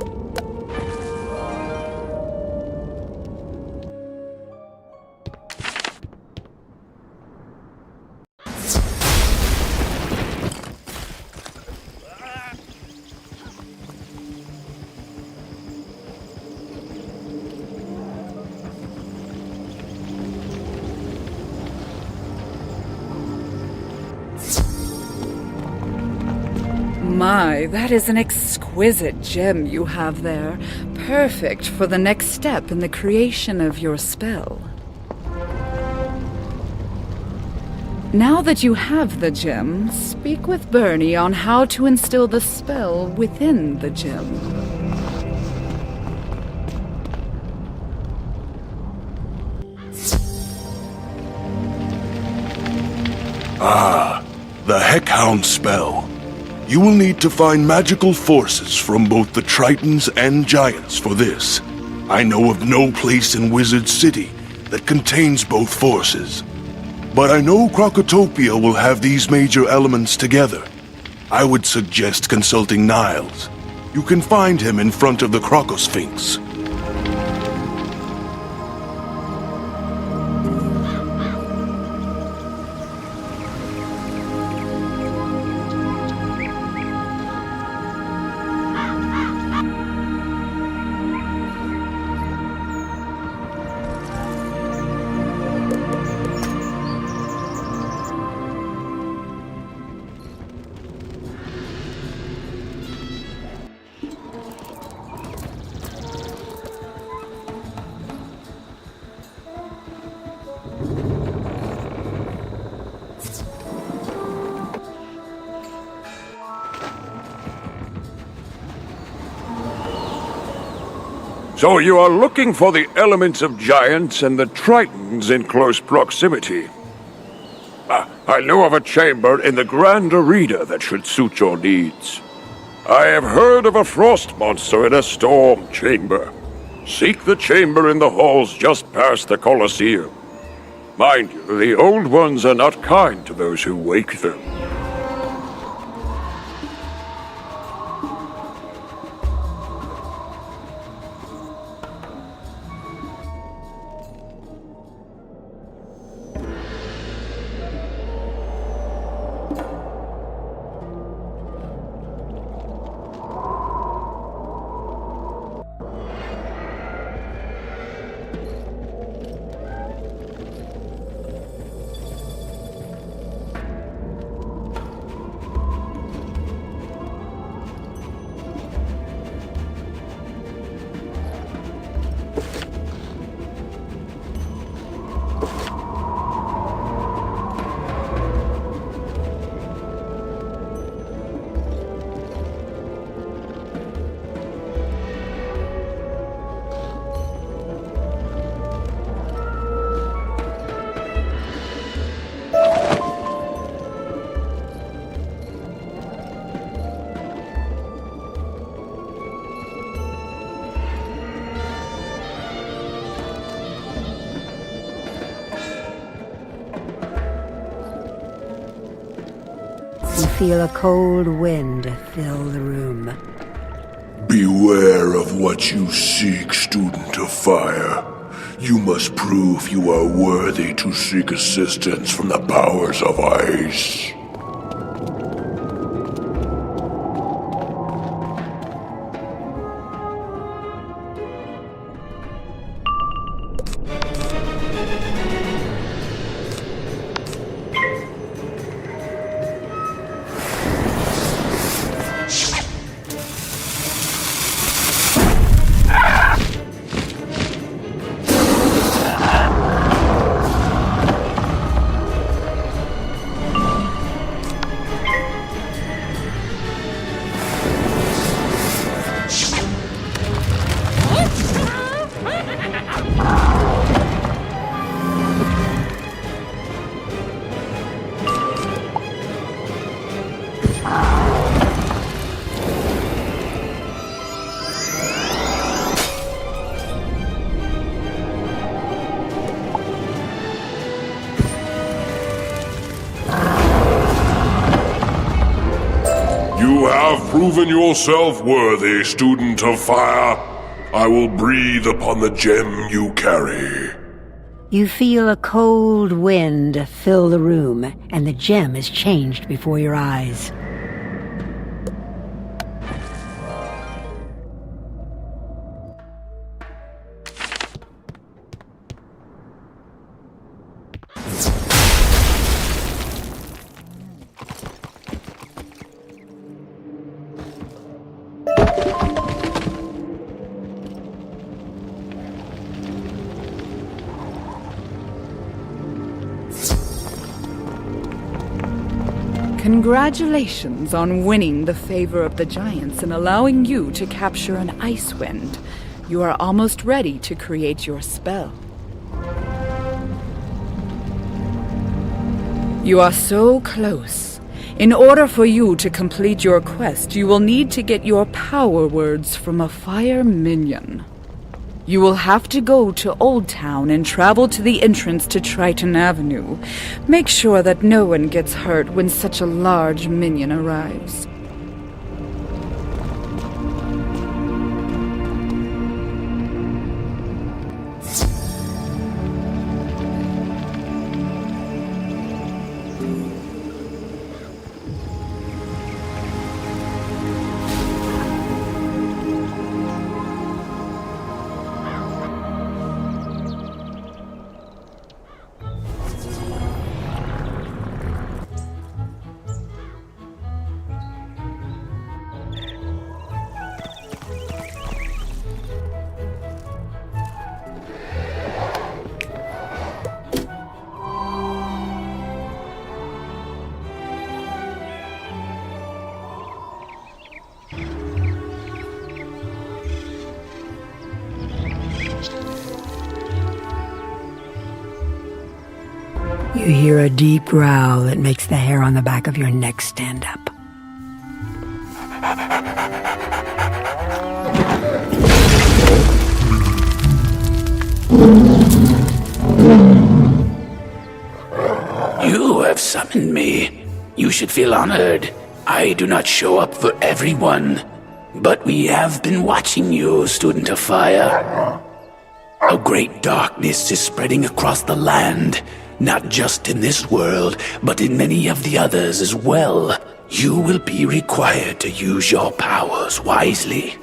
My, that is an exquisite gem you have there. Perfect for the next step in the creation of your spell. Now that you have the gem, speak with Bernie on how to instill the spell within the gem. Ah, the Heckhound spell. You will need to find magical forces from both the Tritons and Giants for this. I know of no place in Wizard City that contains both forces. But I know Krokotopia will have these major elements together. I would suggest consulting Niles. You can find him in front of the Krokosphinx. So you are looking for the elements of giants and the Tritons in close proximity. I know of a chamber in the Grand Arena that should suit your needs. I have heard of a frost monster in a storm chamber. Seek the chamber in the halls just past the Colosseum. Mind you, the old ones are not kind to those who wake them. You feel a cold wind fill the room. Beware of what you seek, student of fire. You must prove you are worthy to seek assistance from the powers of ice. You have proven yourself worthy, student of fire. I will breathe upon the gem you carry. You feel a cold wind fill the room, and the gem is changed before your eyes. Congratulations on winning the favor of the giants and allowing you to capture an ice wind. You are almost ready to create your spell. You are so close. In order for you to complete your quest, you will need to get your power words from a fire minion. You will have to go to Old Town and travel to the entrance to Triton Avenue. Make sure that no one gets hurt when such a large minion arrives. You hear a deep growl that makes the hair on the back of your neck stand up. You have summoned me. You should feel honored. I do not show up for everyone, but we have been watching you, student of fire. A great darkness is spreading across the land, not just in this world, but in many of the others as well. You will be required to use your powers wisely.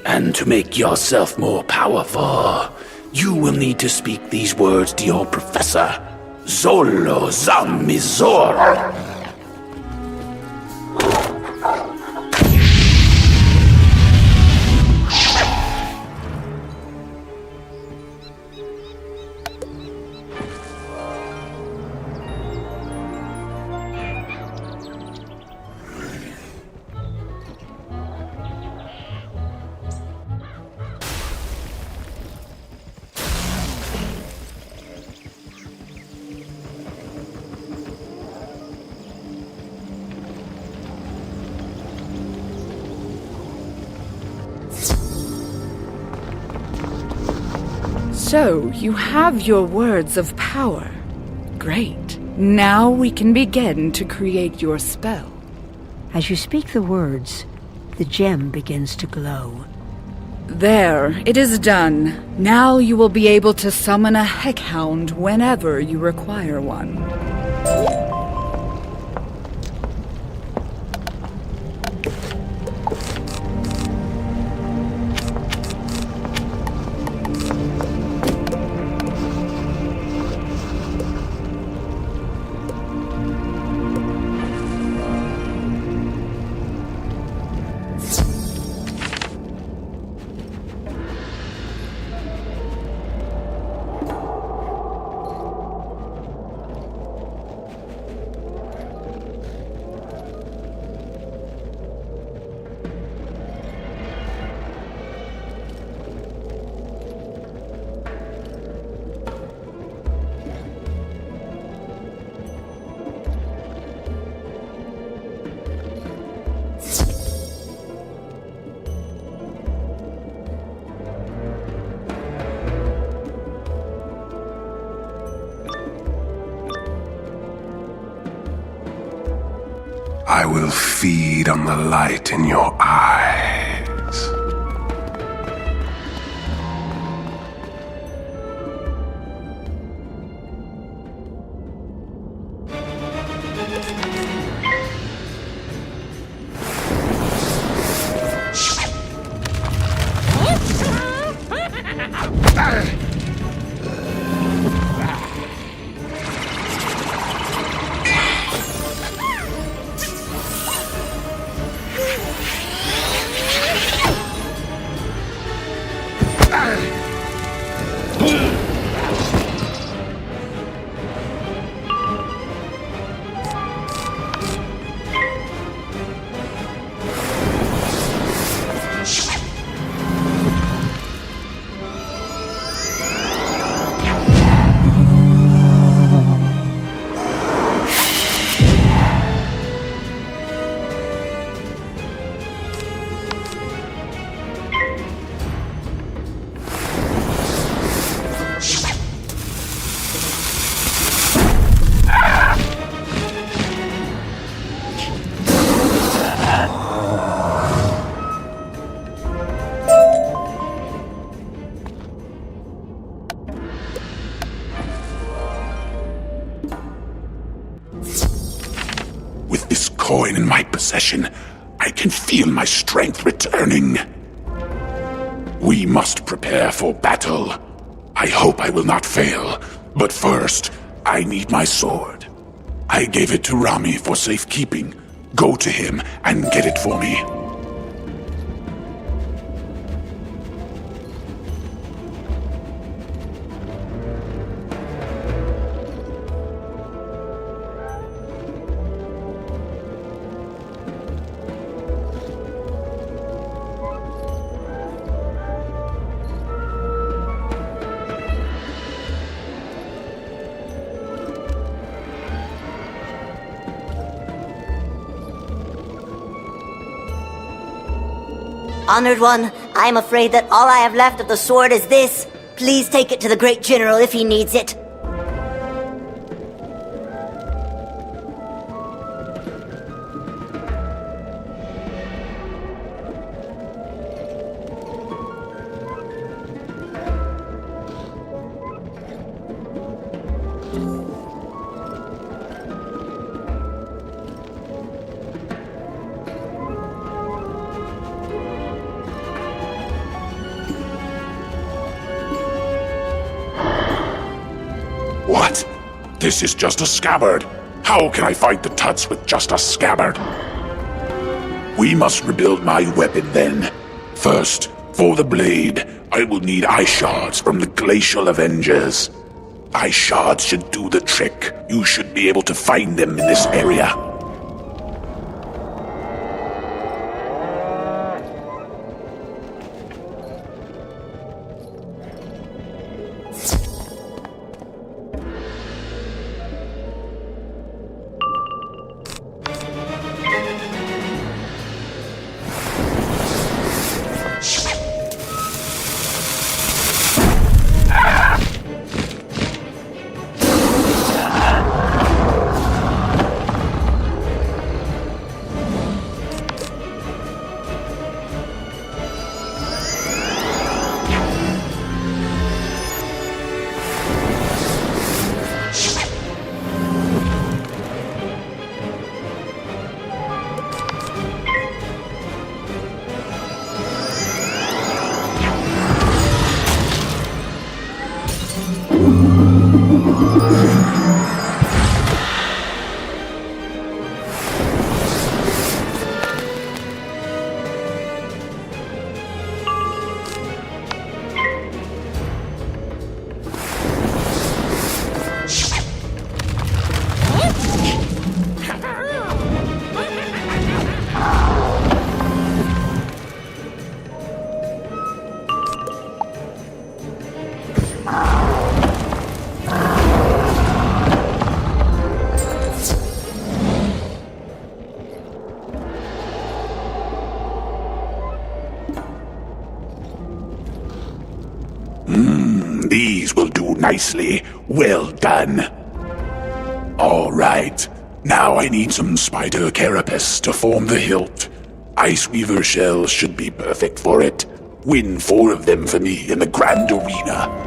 And to make yourself more powerful, you will need to speak these words to your professor, Zolo Zamizor. So, you have your words of power. Great. Now we can begin to create your spell. As you speak the words, the gem begins to glow. There, it is done. Now you will be able to summon a heckhound whenever you require one. I will feed on the light in your eyes. With this coin in my possession, I can feel my strength returning. We must prepare for battle. I hope I will not fail, but first, I need my sword. I gave it to Rami for safekeeping. Go to him and get it for me. Honored one, I am afraid that all I have left of the sword is this. Please take it to the great general if he needs it. What? This is just a scabbard. How can I fight the Tuts with just a scabbard? We must rebuild my weapon then. First, for the blade, I will need ice shards from the Glacial Avengers. Ice shards should do the trick. You should be able to find them in this area. These will do nicely. Well done. All right. Now I need some spider carapace to form the hilt. Ice Weaver shells should be perfect for it. Win 4 of them for me in the Grand Arena.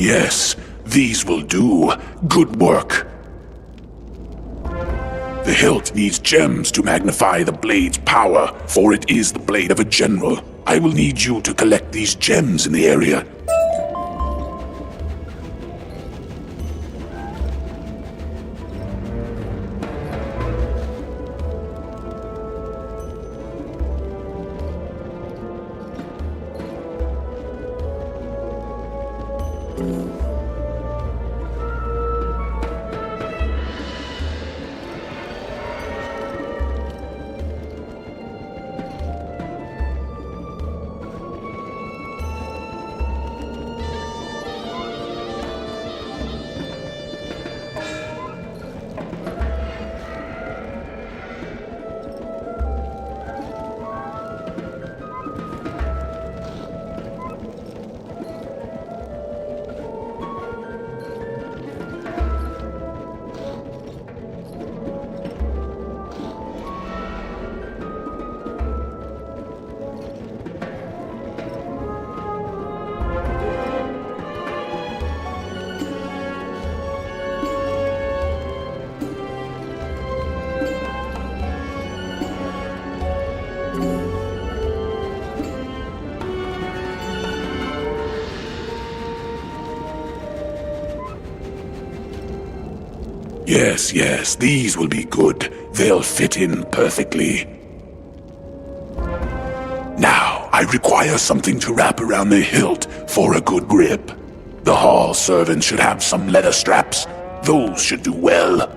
Yes, these will do. Good work. The hilt needs gems to magnify the blade's power, for it is the blade of a general. I will need you to collect these gems in the area. Yes, these will be good. They'll fit in perfectly. Now, I require something to wrap around the hilt for a good grip. The hall servants should have some leather straps. Those should do well.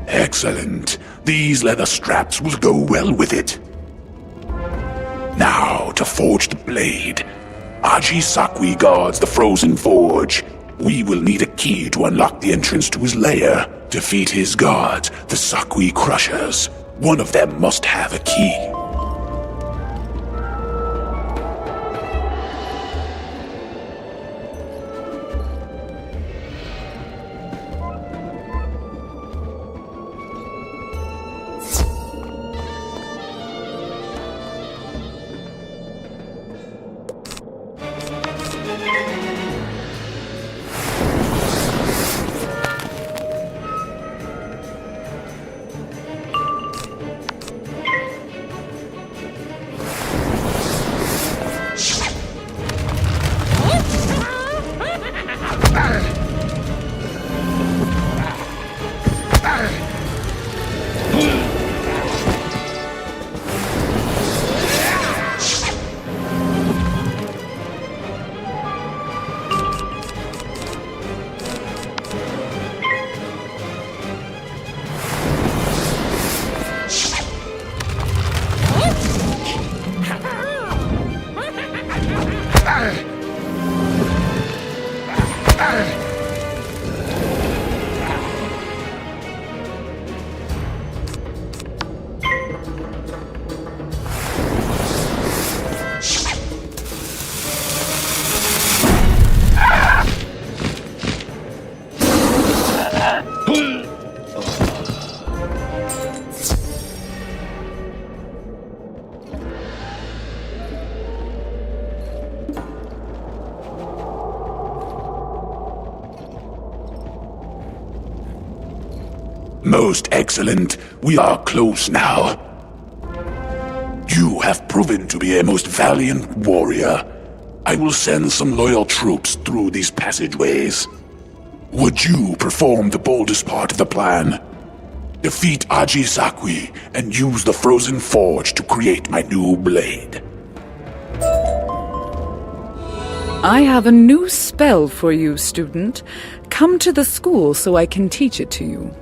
Excellent. These leather straps will go well with it. Now, to forge the blade. Aji Sakwi guards the frozen forge. We will need a key to unlock the entrance to his lair. Defeat his guards, the Sakwi Crushers. One of them must have a key. Most excellent. We are close now. You have proven to be a most valiant warrior. I will send some loyal troops through these passageways. Would you perform the boldest part of the plan? Defeat Ajisakwi and use the frozen forge to create my new blade. I have a new spell for you, student. Come to the school so I can teach it to you.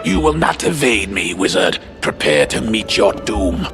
You will not evade me, wizard. Prepare to meet your doom.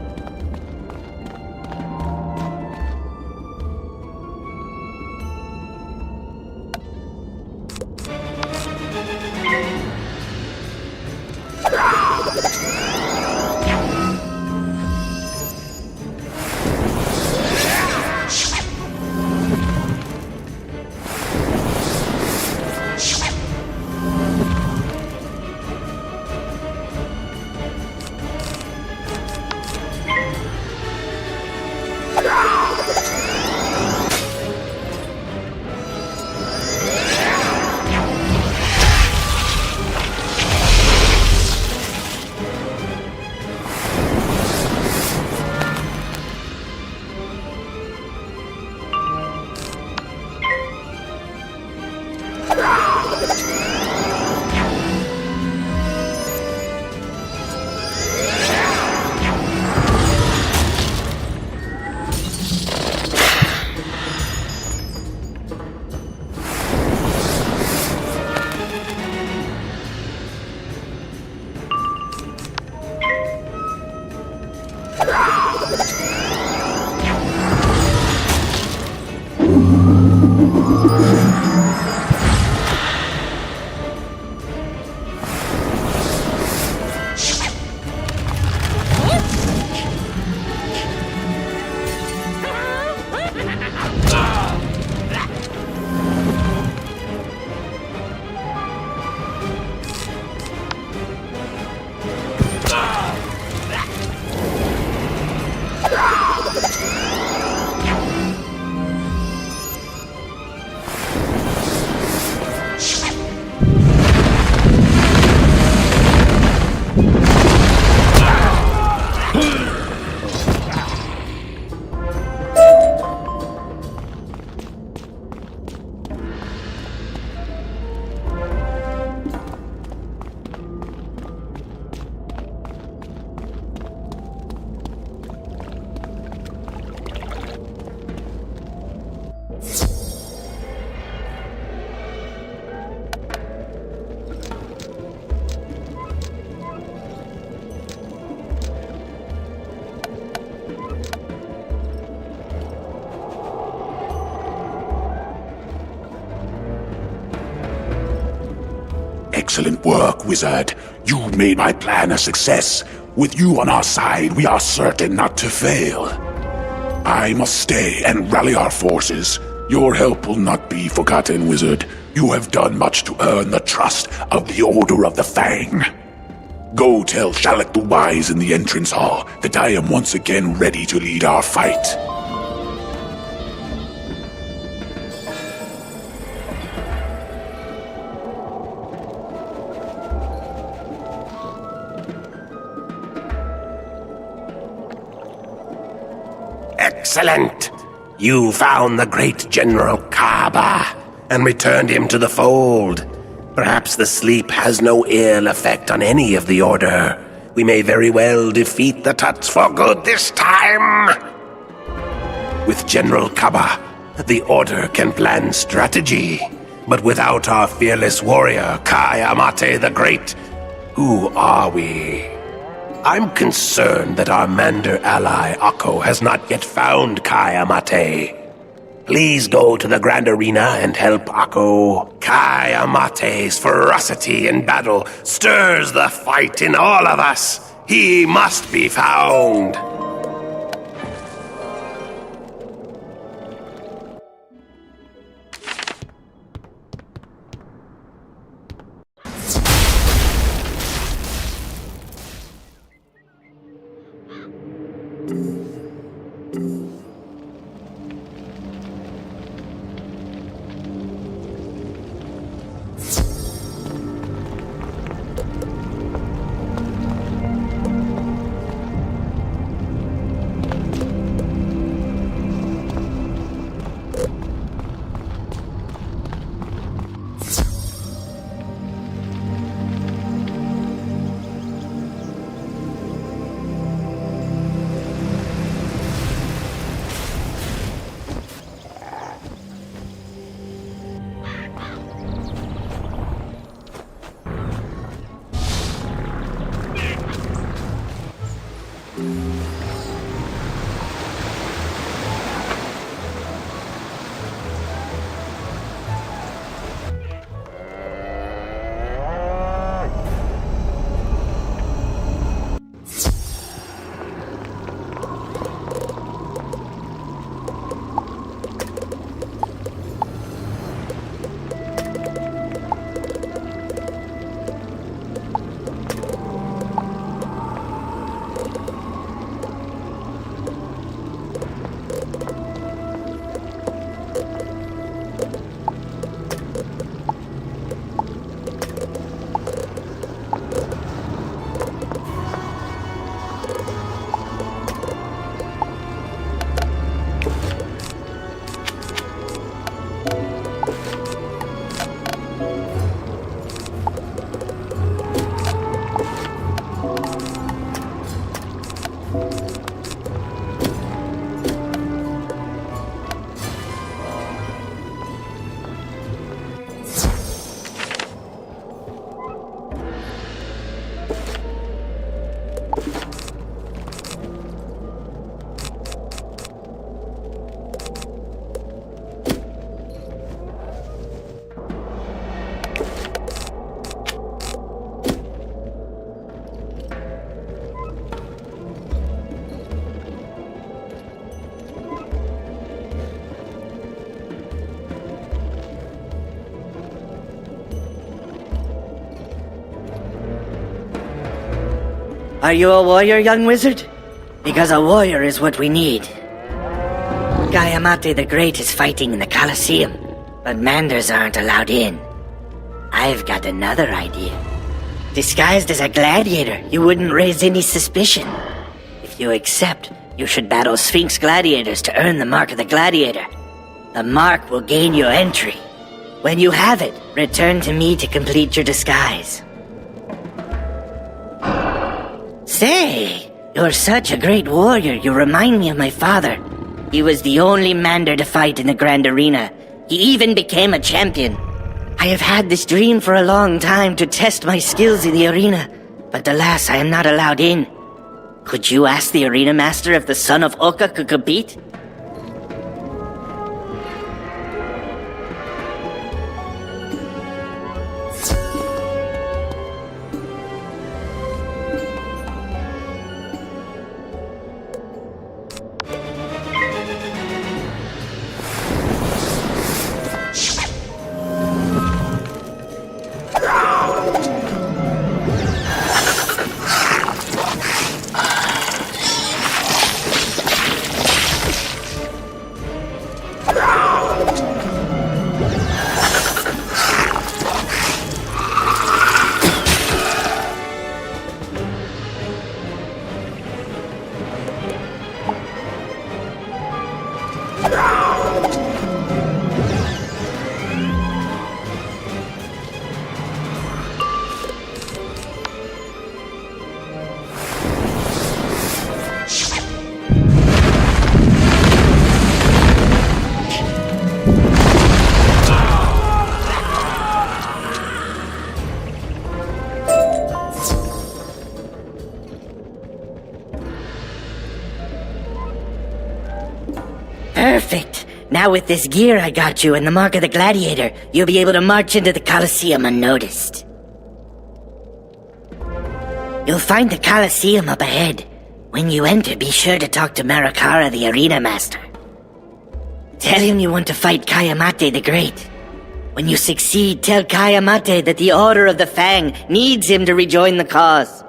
Excellent work, wizard. You made my plan a success. With you on our side, we are certain not to fail. I must stay and rally our forces. Your help will not be forgotten, wizard. You have done much to earn the trust of the Order of the Fang. Go tell Shalak the Wise in the entrance hall that I am once again ready to lead our fight. Excellent! You found the great General Kaba and returned him to the fold. Perhaps the sleep has no ill effect on any of the Order. We may very well defeat the Tuts for good this time. With General Kaba, the Order can plan strategy. But without our fearless warrior, Kai Amate the Great, who are we? I'm concerned that our Mander ally, Akko, has not yet found Kai Amate. Please go to the Grand Arena and help Akko. Kai Amate's ferocity in battle stirs the fight in all of us. He must be found. Are you a warrior, young wizard? Because a warrior is what we need. Kai Amate the Great is fighting in the Colosseum, but Manders aren't allowed in. I've got another idea. Disguised as a gladiator, you wouldn't raise any suspicion. If you accept, you should battle Sphinx gladiators to earn the mark of the gladiator. The mark will gain you entry. When you have it, return to me to complete your disguise. Say, you're such a great warrior, you remind me of my father. He was the only Mander to fight in the Grand Arena. He even became a champion. I have had this dream for a long time to test my skills in the arena, but alas, I am not allowed in. Could you ask the arena master if the son of Oka could compete? Now with this gear I got you and the mark of the gladiator, you'll be able to march into the Colosseum unnoticed. You'll find the Colosseum up ahead. When you enter, be sure to talk to Marakara, the arena master. Tell him you want to fight Kayamate the Great. When you succeed, tell Kayamate that the Order of the Fang needs him to rejoin the cause.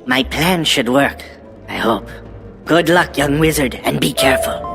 My plan should work, I hope. Good luck, young wizard, and be careful.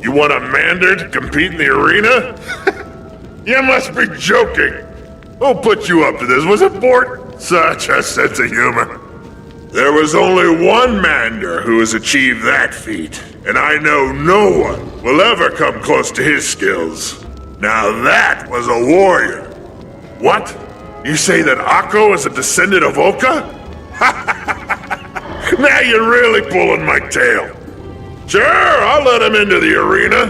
You want a Mander to compete in the arena? You must be joking. Who put you up to this? Was it Bort? Such a sense of humor. There was only one Mander who has achieved that feat, and I know no one will ever come close to his skills. Now that was a warrior. What? You say that Akko is a descendant of Oka? Now you're really pulling my tail. Sure, I'll let him into the arena,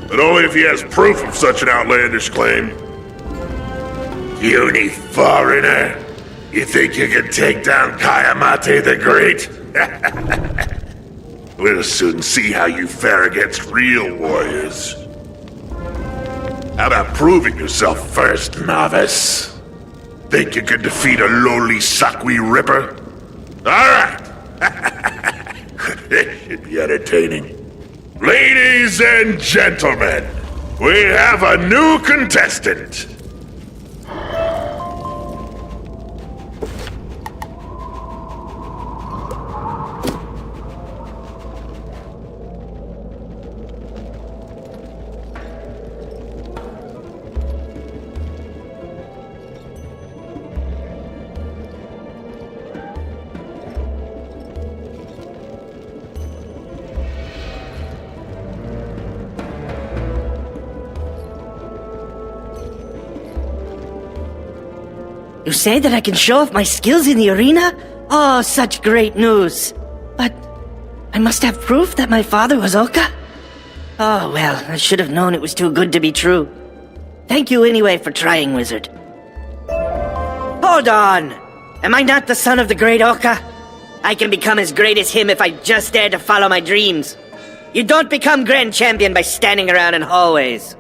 but only if he has proof of such an outlandish claim. Puny foreigner! You think you can take down Kayamate the Great? We'll soon see how you fare against real warriors. How about proving yourself first, novice? Think you can defeat a lowly Sakwi Ripper? Alright! It should be entertaining. Ladies and gentlemen, we have a new contestant. You say that I can show off my skills in the arena? Oh, such great news. But I must have proof that my father was Oka? Oh, well, I should have known it was too good to be true. Thank you anyway for trying, Wizard. Hold on! Am I not the son of the great Oka? I can become as great as him if I just dare to follow my dreams. You don't become Grand Champion by standing around in hallways.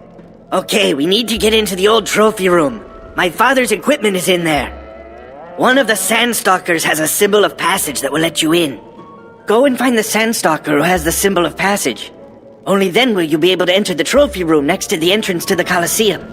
Okay, we need to get into the old trophy room. My father's equipment is in there. One of the Sandstalkers has a symbol of passage that will let you in. Go and find the Sandstalker who has the symbol of passage. Only then will you be able to enter the trophy room next to the entrance to the Colosseum.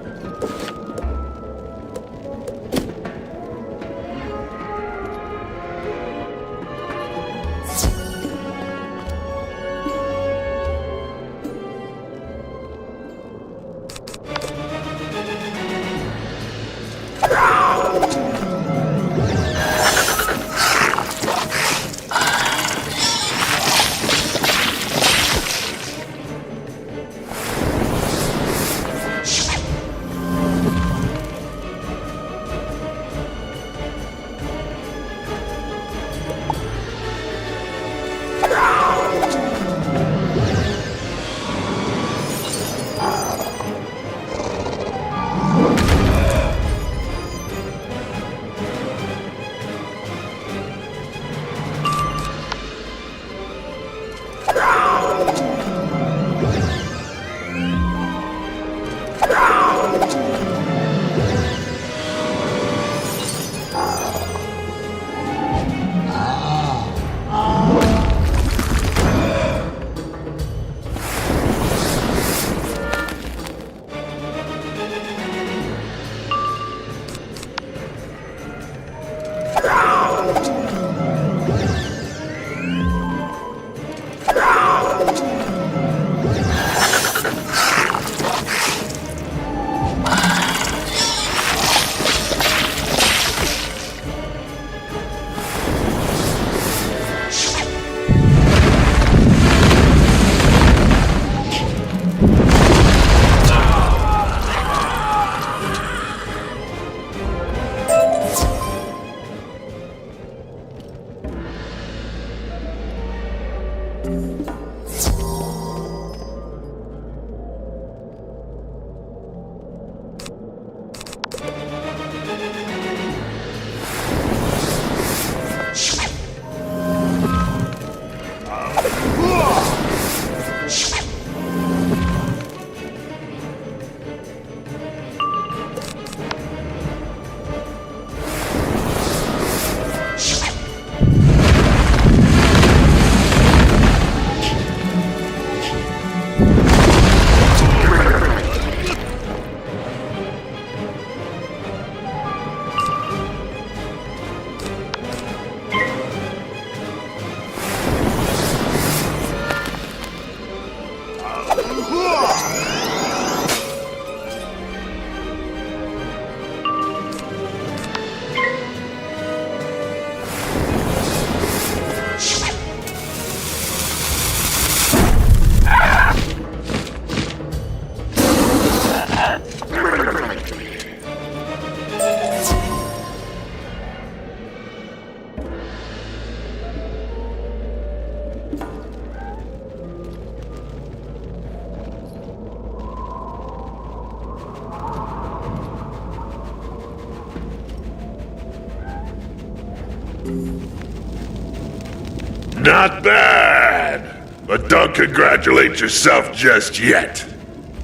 Not bad! But don't congratulate yourself just yet.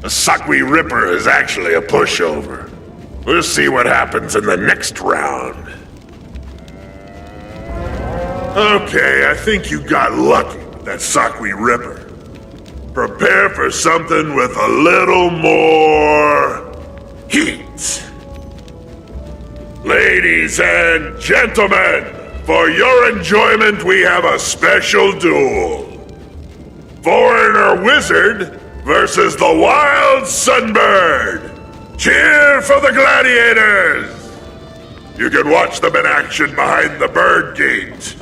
The Sakwi Ripper is actually a pushover. We'll see what happens in the next round. Okay, I think you got lucky with that Sakwi Ripper. Prepare for something with a little more heat. Ladies and gentlemen, for your enjoyment, we have a special duel. Foreigner Wizard versus the Wild Sunbird. Cheer for the gladiators! You can watch them in action behind the bird gate.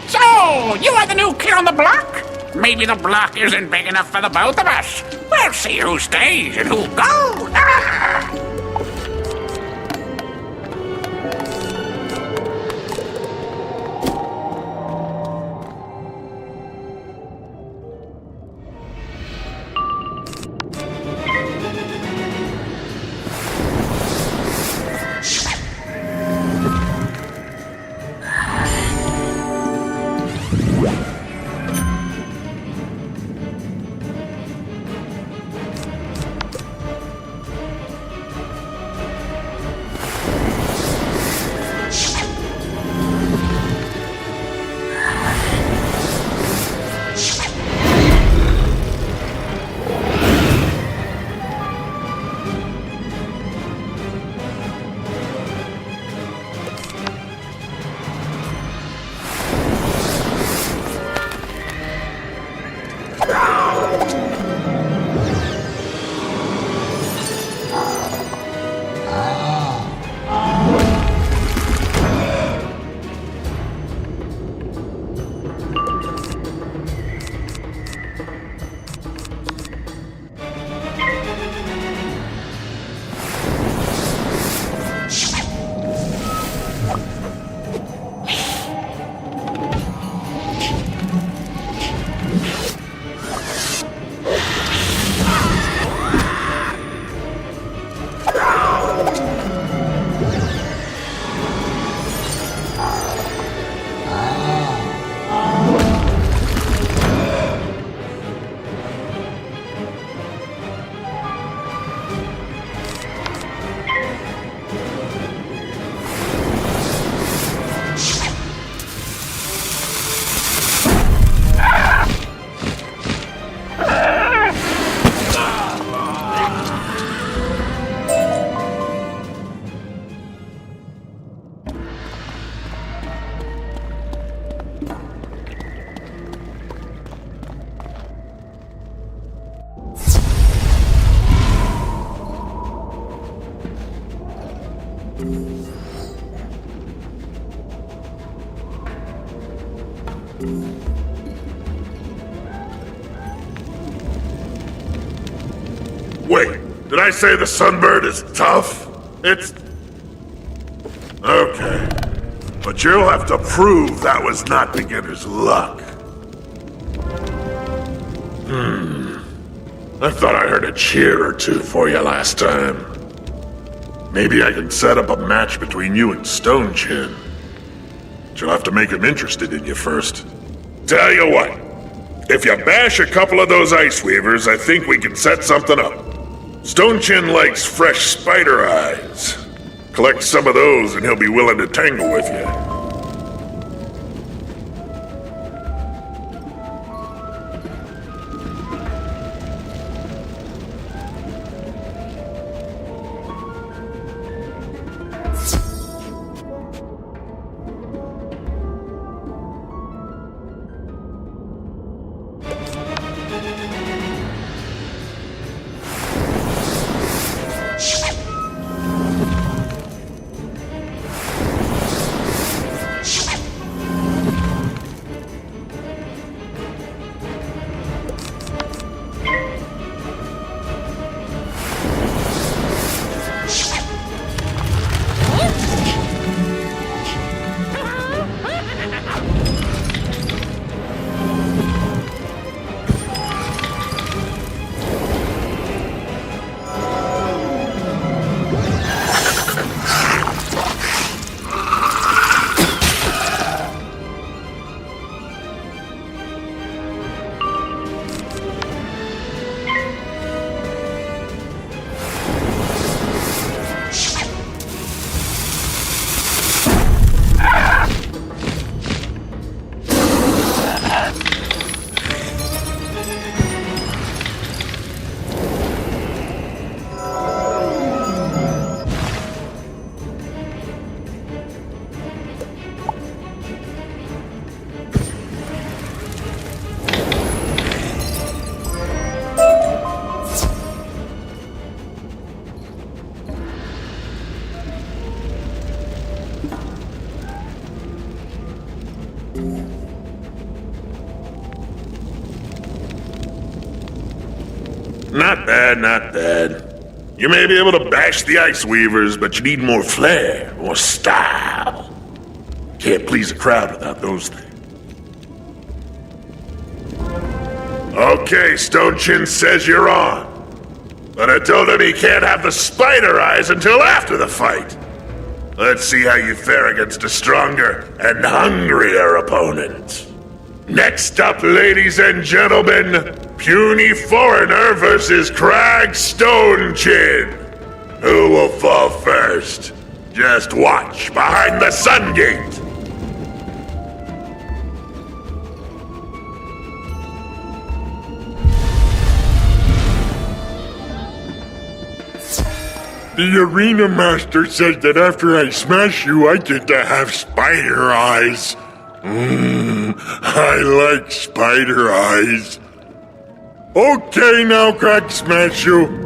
So, you are the new kid on the block? Maybe the block isn't big enough for the both of us. We'll see who stays and who goes. Wait, did I say the sunbird is tough? It's... Okay. But you'll have to prove that was not beginner's luck. I thought I heard a cheer or two for you last time. Maybe I can set up a match between you and Stone Chin. But you'll have to make him interested in you first. Tell you what, if you bash a couple of those ice weavers, I think we can set something up. Stone Chin likes fresh spider eyes. Collect some of those and he'll be willing to tangle with you. Not bad, not bad. You may be able to bash the ice weavers, but you need more flair, more style. Can't please a crowd without those things. Okay, Stone Chin says you're on. But I told him he can't have the spider eyes until after the fight. Let's see how you fare against a stronger and hungrier opponent. Next up, ladies and gentlemen, Puny Foreigner versus Crag Stone Chin. Who will fall first? Just watch behind the Sun Gate. The Arena Master says that after I smash you, I get to have spider eyes. I like spider eyes. Okay, now Crack Smash you.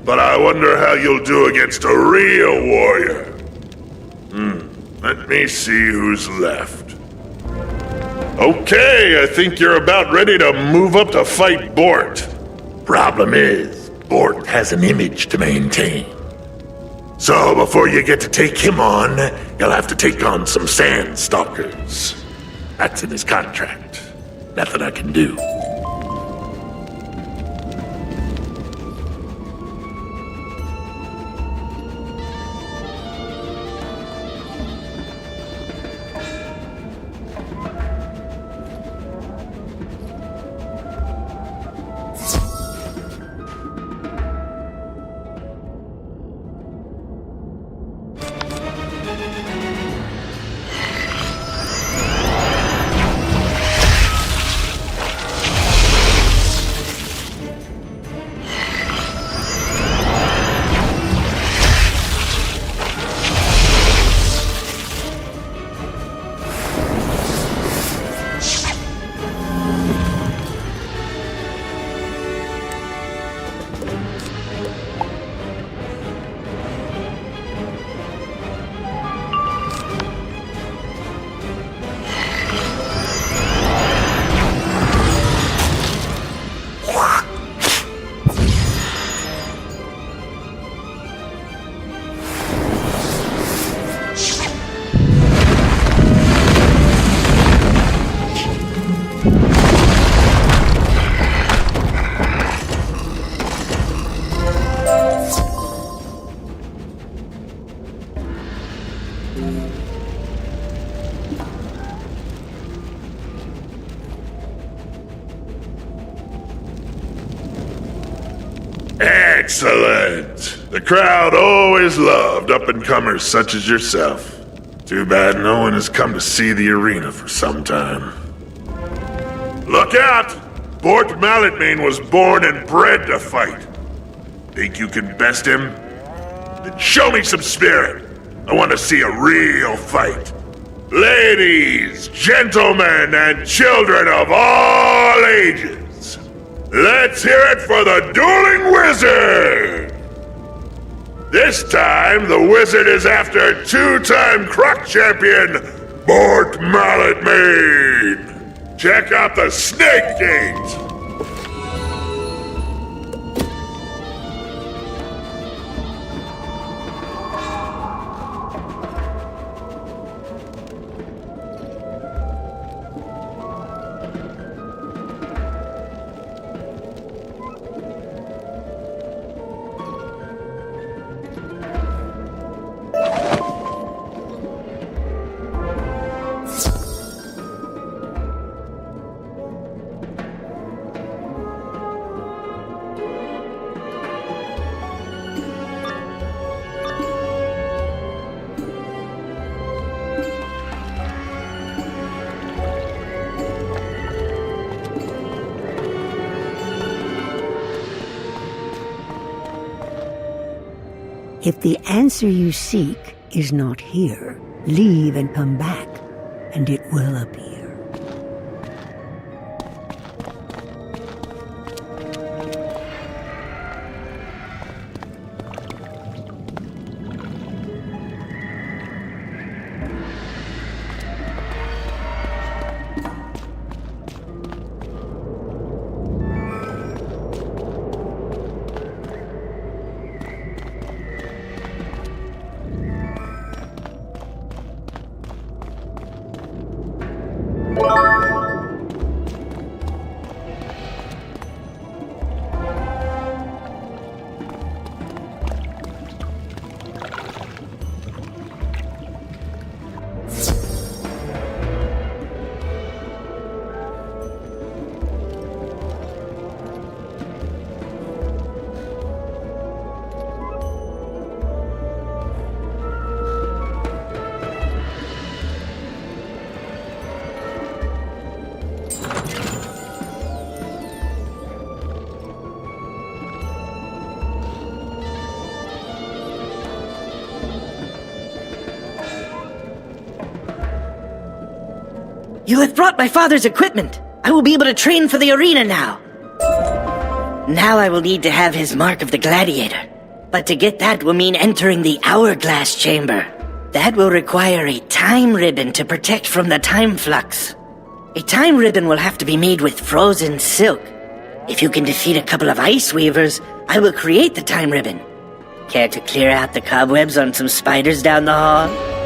but I wonder how you'll do against a real warrior. Let me see who's left. Okay, I think you're about ready to move up to fight Bort. Problem is, Bort has an image to maintain. So before you get to take him on, you'll have to take on some sand stalkers. That's in his contract. Nothing I can do. Excellent! The crowd always loved up-and-comers such as yourself. Too bad no one has come to see the arena for some time. Look out! Bort Malletmane was born and bred to fight. Think you can best him? Then show me some spirit. I want to see a real fight. Ladies, gentlemen, and children of all ages, let's hear it for the Dueling Wizard! This time, the wizard is after two-time Croc champion, Bort Malletmane! Check out the Snake Gate! If the answer you seek is not here, leave and come back, and it will appear. You have brought my father's equipment. I will be able to train for the arena now. Now I will need to have his mark of the gladiator. But to get that will mean entering the Hourglass Chamber. That will require a time ribbon to protect from the time flux. A time ribbon will have to be made with frozen silk. If you can defeat a couple of ice weavers, I will create the time ribbon. Care to clear out the cobwebs on some spiders down the hall?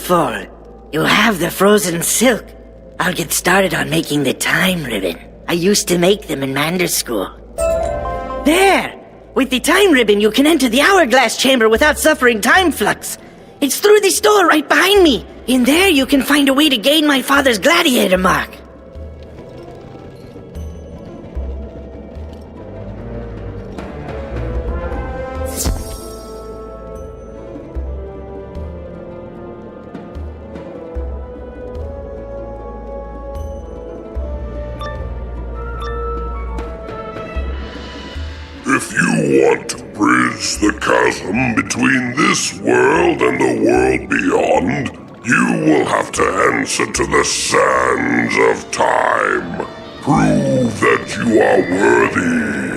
Wonderful. You have the frozen silk. I'll get started on making the time ribbon. I used to make them in Mander School. There! With the time ribbon, you can enter the hourglass chamber without suffering time flux. It's through this door right behind me. In there, you can find a way to gain my father's gladiator mark. If you want to bridge the chasm between this world and the world beyond, you will have to answer to the sands of time. Prove that you are worthy.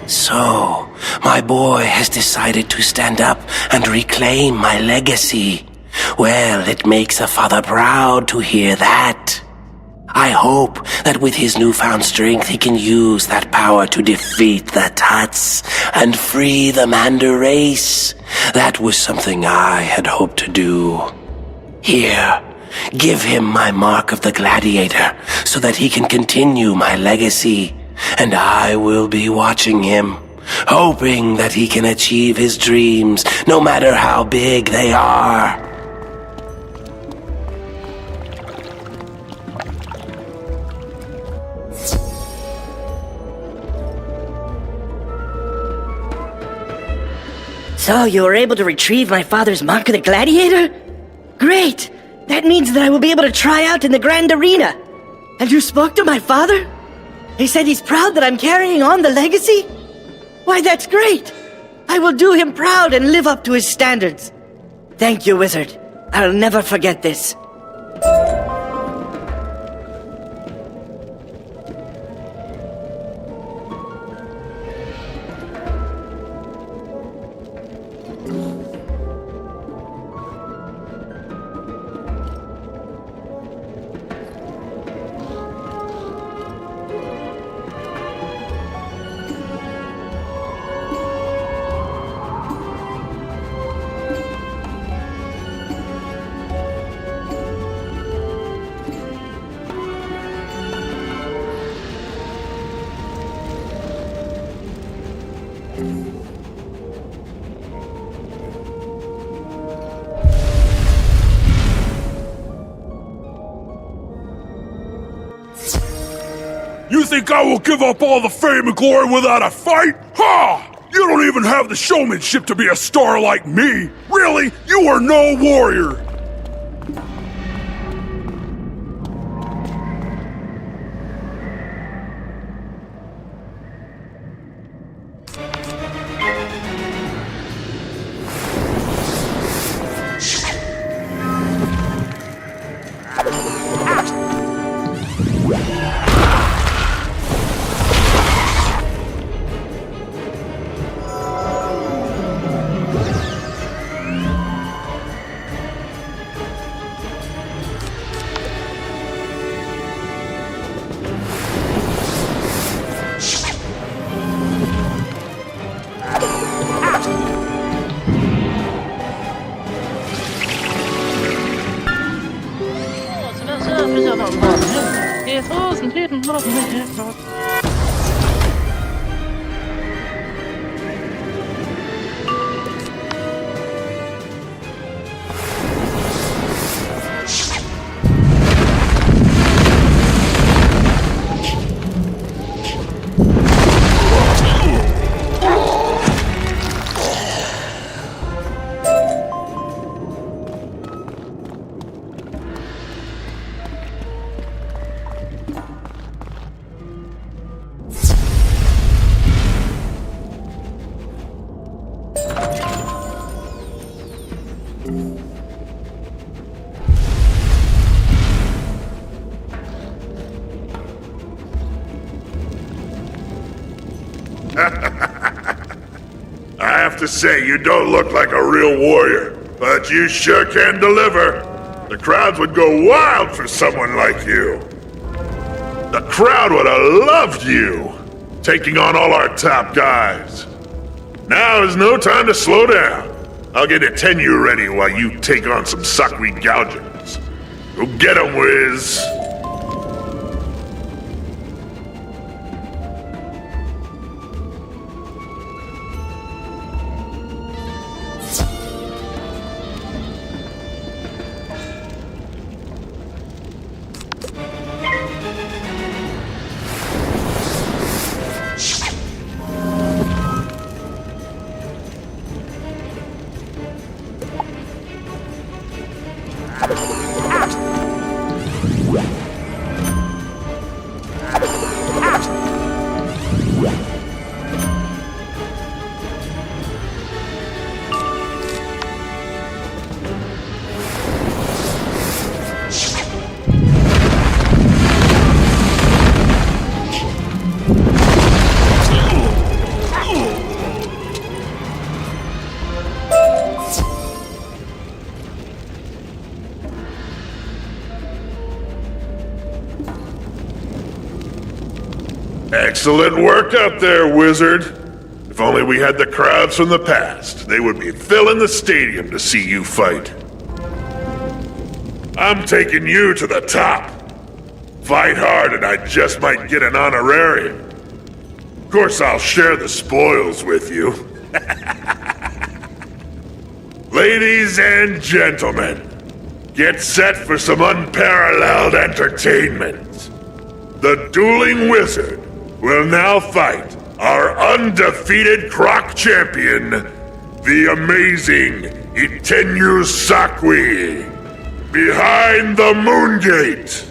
So, my boy has decided to stand up and reclaim my legacy. Well, it makes a father proud to hear that. I hope that with his newfound strength he can use that power to defeat the Tuts and free the Mander race. That was something I had hoped to do. Here, give him my mark of the gladiator so that he can continue my legacy. And I will be watching him, hoping that he can achieve his dreams, no matter how big they are. So, you were able to retrieve my father's mark of the gladiator? Great! That means that I will be able to try out in the Grand Arena. And you spoke to my father? He said he's proud that I'm carrying on the legacy? Why, that's great! I will do him proud and live up to his standards. Thank you, Wizard. I'll never forget this. You think I will give up all the fame and glory without a fight? Ha! You don't even have the showmanship to be a star like me! Really? You are no warrior! I have to say, you don't look like a real warrior, but you sure can deliver. The crowds would go wild for someone like you. The crowd would have loved you, taking on all our top guys. Now is no time to slow down. I'll get a tenure ready while you take on some Sakri gougers. Go get 'em, Wiz. Excellent work out there, Wizard. If only we had the crowds from the past, they would be filling the stadium to see you fight. I'm taking you to the top. Fight hard and I just might get an honorarium. Of course, I'll share the spoils with you. Ladies and gentlemen, get set for some unparalleled entertainment. The Dueling Wizard will now fight our undefeated Croc champion, the amazing Itenyu Sakwi, behind the Moon Gate.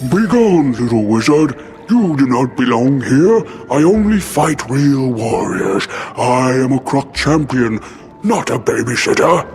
Begone, little wizard. You do not belong here. I only fight real warriors. I am a Croc champion, not a babysitter.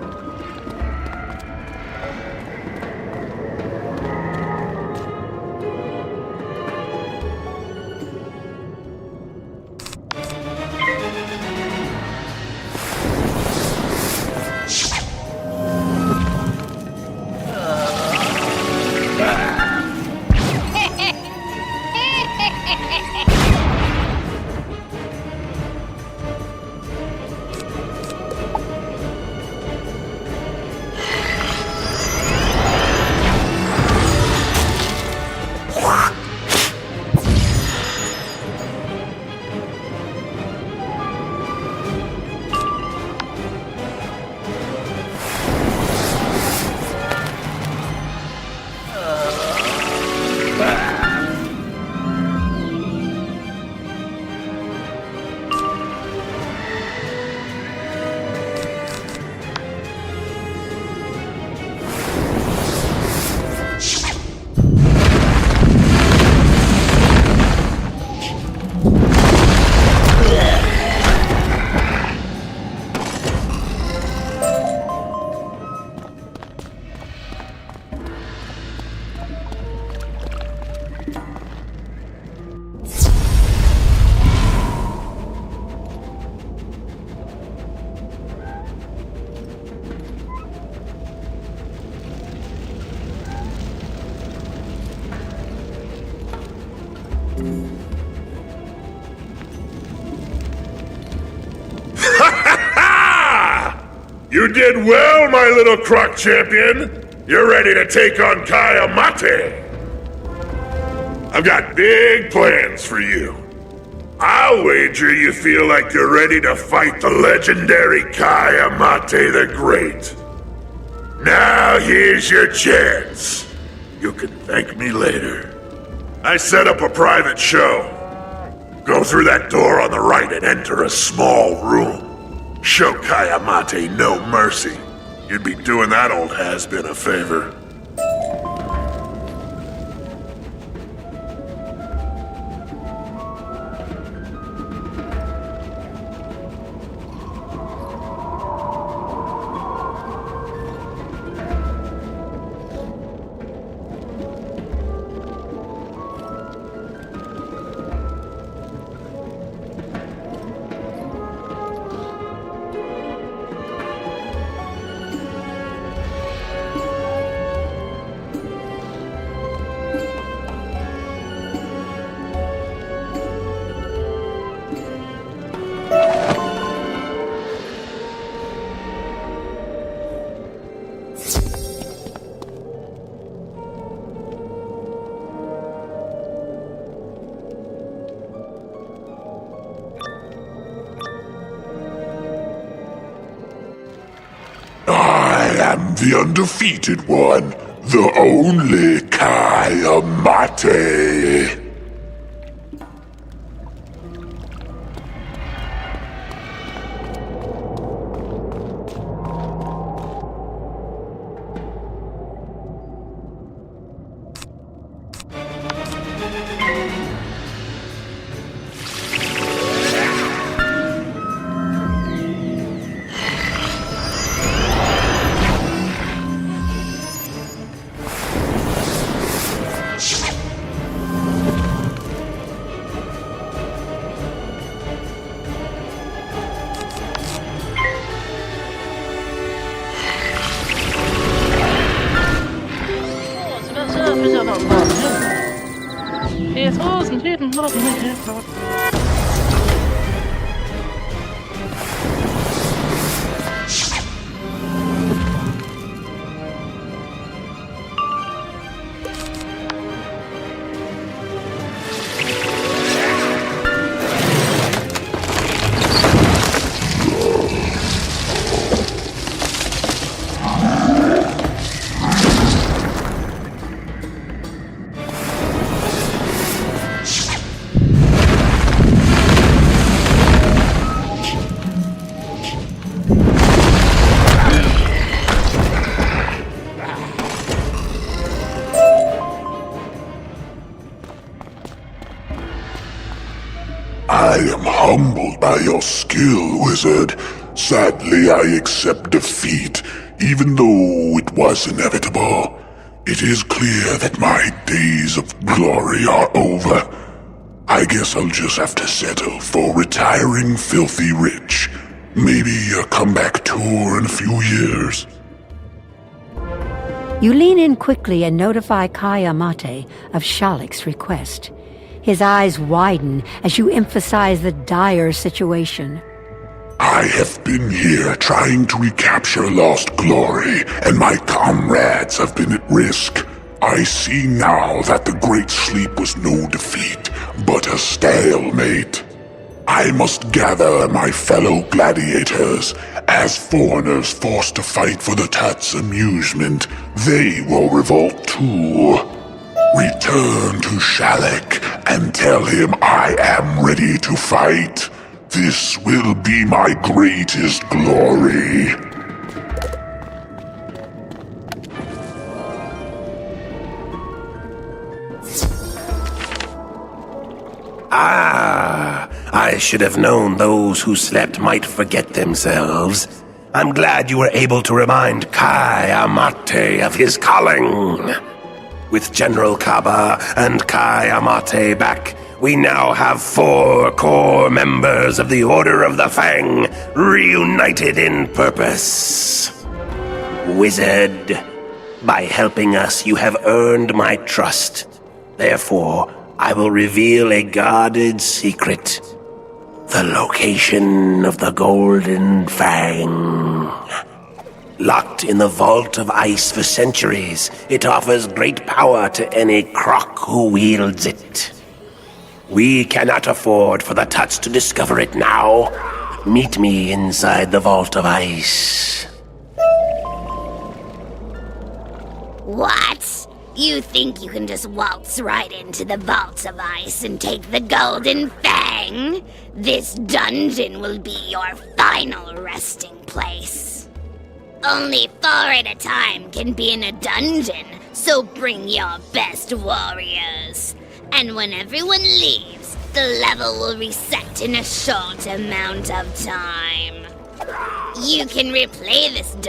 You did well, my little croc champion. You're ready to take on Kaya Mate. I've got big plans for you. I'll wager you feel like you're ready to fight the legendary Kaya Mate the Great. Now here's your chance. You can thank me later. I set up a private show. Go through that door on the right and enter a small room. Show Kaya Mate no mercy. You'd be doing that old has-been a favor. I am the undefeated one, the only Kaya Mate. I am humbled by your skill, wizard. Sadly, I accept defeat, even though it was inevitable. It is clear that my days of glory are over. I guess I'll just have to settle for retiring filthy rich. Maybe a comeback tour in a few years. You lean in quickly and notify Kaya Mate of Shalik's request. His eyes widen as you emphasize the dire situation. I have been here trying to recapture lost glory, and my comrades have been at risk. I see now that the Great Sleep was no defeat, but a stalemate. I must gather my fellow gladiators. As foreigners forced to fight for the Tut's amusement, they will revolt too. Return to Shalik and tell him I am ready to fight. This will be my greatest glory. Ah, I should have known those who slept might forget themselves. I'm glad you were able to remind Kaya Mate of his calling. With General Kaba and Kaya Mate back, we now have 4 core members of the Order of the Fang, reunited in purpose. Wizard, by helping us, you have earned my trust. Therefore, I will reveal a guarded secret. The location of the Golden Fang. locked in the Vault of Ice for centuries. It offers great power to any croc who wields it. We cannot afford for the Tuts to discover it now. Meet me inside the Vault of Ice. What? You think you can just waltz right into the Vault of Ice and take the Golden Fang? This dungeon will be your final resting place. Only 4 at a time can be in a dungeon, so bring your best warriors. And when everyone leaves, the level will reset in a short amount of time. You can replay this dungeon